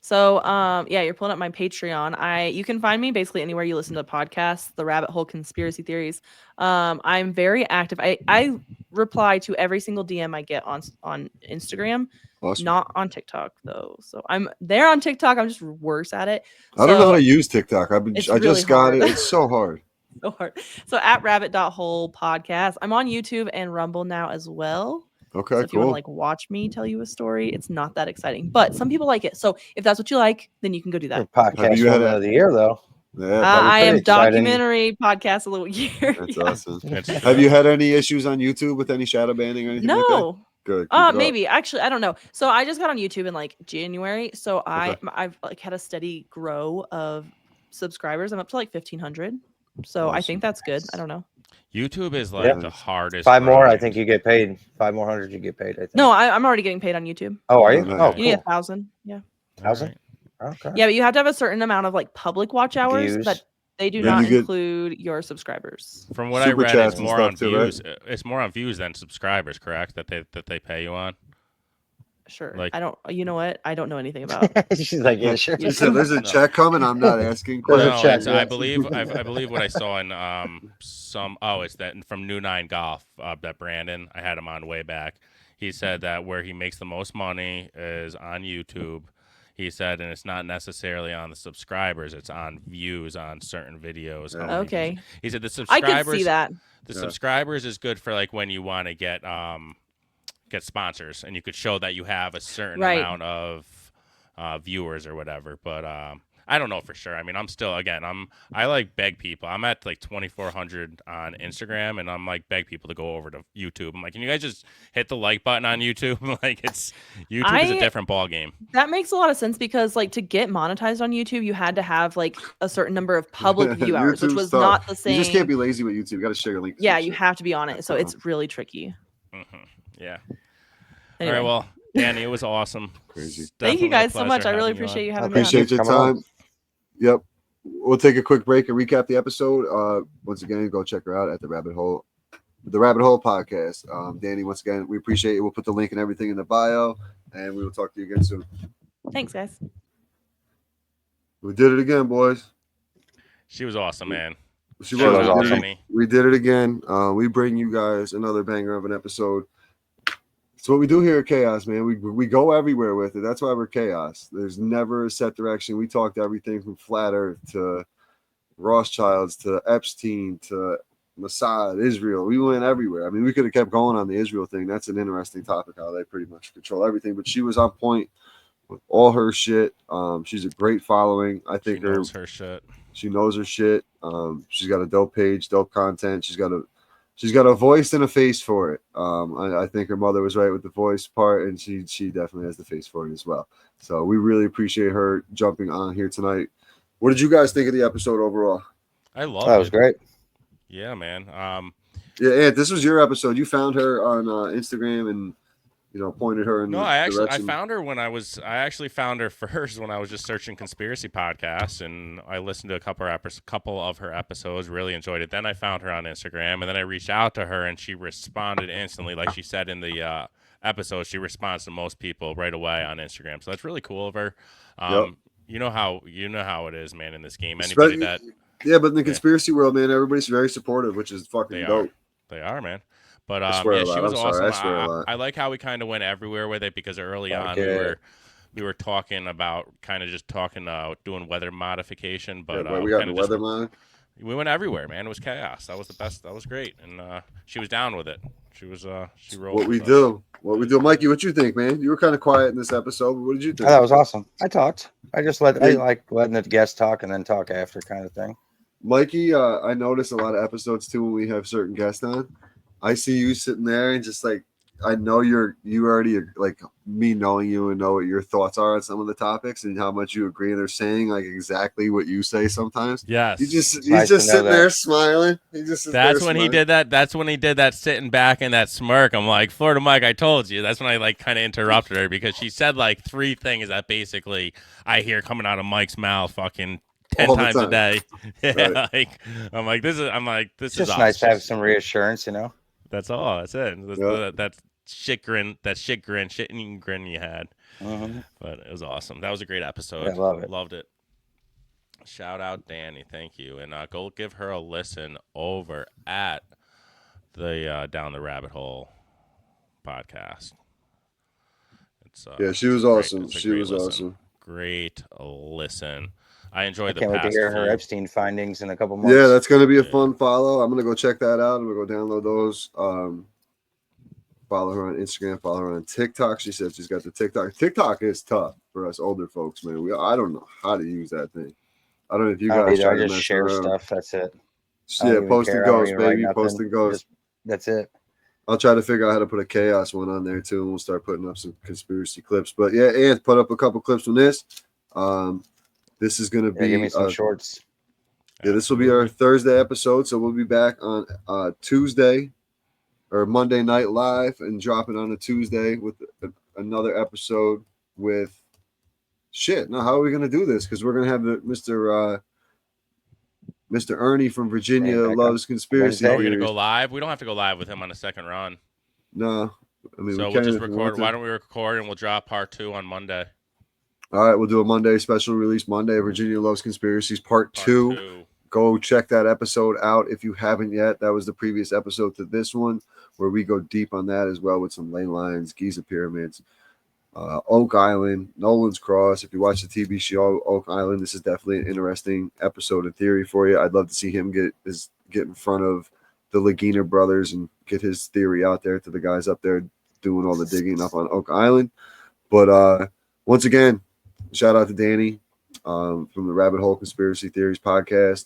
So, you're pulling up my Patreon. You can find me basically anywhere you listen to podcasts, the Rabbit Hole Conspiracy Theories. I'm very active. I reply to every single DM I get on Instagram. Awesome. Not on TikTok though. So I'm there on TikTok. I'm just worse at it. I don't know how to use TikTok. I just got it. It's so hard. So hard. So at rabbit.hole podcast. I'm on YouTube and Rumble now as well. Okay, so if you want to like watch me tell you a story, it's not that exciting, but some people like it. So if that's what you like, then you can go do that. Podcast woman of the year though. Yeah, I am documentary podcast of the year. That's awesome. Have you had any issues on YouTube with any shadow banning or anything like that? Good. Maybe actually, I don't know. So I just got on YouTube in like January. So I've like had a steady grow of subscribers. I'm up to like 1,500. So I think that's good. I don't know. YouTube is like the hardest. 5 more, I think you get paid. 5 more hundred, you get paid. I think. No, I'm already getting paid on YouTube. Oh, are you? Oh, you need 1,000. Yeah. 1,000. Okay. Yeah, but you have to have a certain amount of like public watch hours, but they do not include your subscribers. From what I read, it's more on views. Right? It's more on views than subscribers, correct? That they pay you on. Sure. Like, I don't. You know what? I don't know anything about. She's like, yeah, sure. Listen, there's a check coming. I'm not asking. I believe what I saw in it's that from New Nine Golf that Brandon, I had him on way back. He said that where he makes the most money is on YouTube. He said, and it's not necessarily on the subscribers; it's on views on certain videos. Okay. He said the subscribers. I could see that. The subscribers is good for like when you want to get sponsors, and you could show that you have a certain amount of viewers or whatever. But I don't know for sure. I mean, I like beg people. I'm at like 2,400 on Instagram, and I'm like beg people to go over to YouTube. I'm like, can you guys just hit the like button on YouTube? Like, YouTube is a different ball game. That makes a lot of sense because like to get monetized on YouTube, you had to have like a certain number of public view hours, which was not the same. You just can't be lazy with YouTube. You got to share your link. Yeah, you have to be on it. So it's really tricky. Mm-hmm. Yeah. Anyway. All right. Well, Danny, it was awesome. Crazy. Thank you guys so much. I really appreciate you having me. I appreciate your time. Yep. We'll take a quick break and recap the episode. Once again, go check her out at the Rabbit Hole podcast. Danny, once again, we appreciate it. We'll put the link and everything in the bio, and we will talk to you again soon. Thanks, guys. We did it again, boys. She was awesome, man. She was awesome. We did it again. We bring you guys another banger of an episode. It's what we do here at Chaos, man. We go everywhere with it. That's why we're Chaos. There's never a set direction. We talked everything from Flat Earth to Rothschilds to Epstein to Mossad, Israel. We went everywhere. I mean, we could have kept going on the Israel thing. That's an interesting topic, how they pretty much control everything. But she was on point with all her shit. She's a great following. I think she knows her shit. She knows her shit. She's got a dope page, dope content. She's got a voice and a face for it. I think her mother was right with the voice part, and she definitely has the face for it as well. So we really appreciate her jumping on here tonight. What did you guys think of the episode overall? I love it. That was great. Yeah, man. Yeah, Ant, this was your episode. You found her on Instagram and pointed her in I found her when I actually found her first when I was just searching conspiracy podcasts, and I listened to a couple of her episodes, really enjoyed it. Then I found her on Instagram, and then I reached out to her, and she responded instantly. Like she said in the episode, she responds to most people right away on Instagram. So that's really cool of her. Yep. You know how it is, man, in this game. But in the conspiracy world, man, everybody's very supportive, which is fucking dope. They are, man. But she was awesome. I like how we kind of went everywhere with it because early on we were talking about doing weather modification, but we got the weather mod. We went everywhere, man. It was chaos. That was the best. That was great, and she was down with it. She rolled. What we do, Mikey? What you think, man? You were kind of quiet in this episode. But what did you think? That was awesome. I talked. I like letting the guests talk and then talk after, kind of thing. Mikey, I notice a lot of episodes too when we have certain guests on. I see you sitting there and just like, I know you already, like, me knowing you and know what your thoughts are on some of the topics and how much you agree. They're saying like exactly what you say sometimes. Yes. He's just sitting there smiling. That's when he did that. That's when he did that sitting back and that smirk. I'm like, Florida Mike, I told you. That's when I like kind of interrupted her because she said like 3 things that basically I hear coming out of Mike's mouth fucking 10 times a day. Yeah, right. I'm like, this is just awesome. Nice to have some reassurance, you know. That's all. That's it. That shit grin you had. But it was awesome. That was a great episode. Yeah, I love it. Loved it. Shout out Danny. Thank you. And go give her a listen over at the Down the Rabbit Hole podcast. It's she was awesome. She was awesome. Great listen. I enjoyed the can't wait to past hear her few. Epstein findings in a couple months. Yeah, that's going to be a fun follow. I'm going to go check that out. I'm going to go download those. Follow her on Instagram. Follow her on TikTok. She said she's got the TikTok. TikTok is tough for us older folks, man. I don't know how to use that thing. I don't know if you guys I just share stuff. That's it. Yeah, post and goes, baby. Post and goes. That's it. I'll try to figure out how to put a chaos one on there too, and we'll start putting up some conspiracy clips. But yeah, and put up a couple clips from this. This is going to be give me some shorts. Yeah, this will be our Thursday episode, so we'll be back on Tuesday or Monday Night Live and dropping on a Tuesday with another episode with shit. Now, how are we going to do this? Because we're going to have Mr. Ernie from Virginia Loves Conspiracy. Are we going to go live? We don't have to go live with him on a second run. No. I mean, so we'll just record. Why don't we record and we'll drop part 2 on Monday? All right, we'll do a Monday special release Monday. Virginia Loves Conspiracies Part 2. Go check that episode out if you haven't yet. That was the previous episode to this one, where we go deep on that as well with some ley lines, Giza pyramids, Oak Island, Nolan's Cross. If you watch the TV show Oak Island, this is definitely an interesting episode in theory for you. I'd love to see him get in front of the Lagina brothers and get his theory out there to the guys up there doing all the digging up on Oak Island. But once again, shout out to Danny from the Rabbit Hole Conspiracy Theories podcast.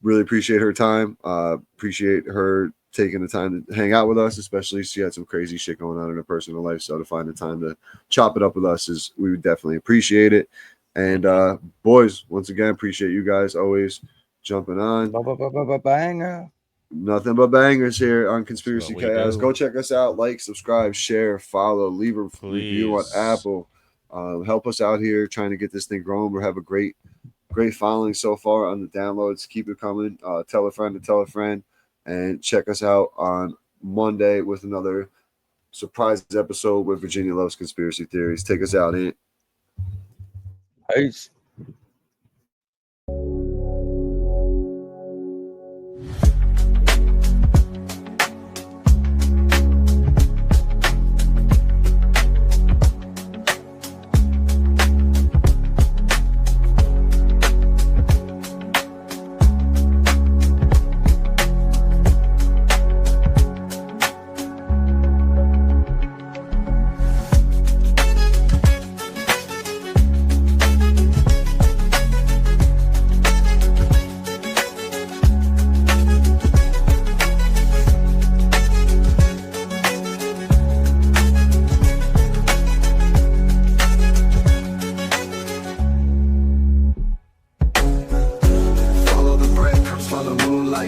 Really appreciate her time. Appreciate her taking the time to hang out with us, especially she had some crazy shit going on in her personal life. So to find the time to chop it up with us we would definitely appreciate it. And boys, once again, appreciate you guys always jumping on. Banger. Nothing but bangers here on Conspiracy Chaos. Go check us out. Like, subscribe, share, follow, leave a review on Apple. Help us out here trying to get this thing growing. We have a great following so far on the downloads. Keep it coming. Tell a friend to tell a friend, and check us out on Monday with another surprise episode with Virginia Loves Conspiracy Theories. Take us out, Ant. Peace.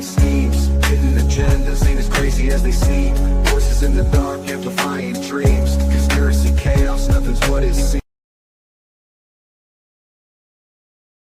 Schemes, hidden agendas ain't as crazy as they seem. Voices in the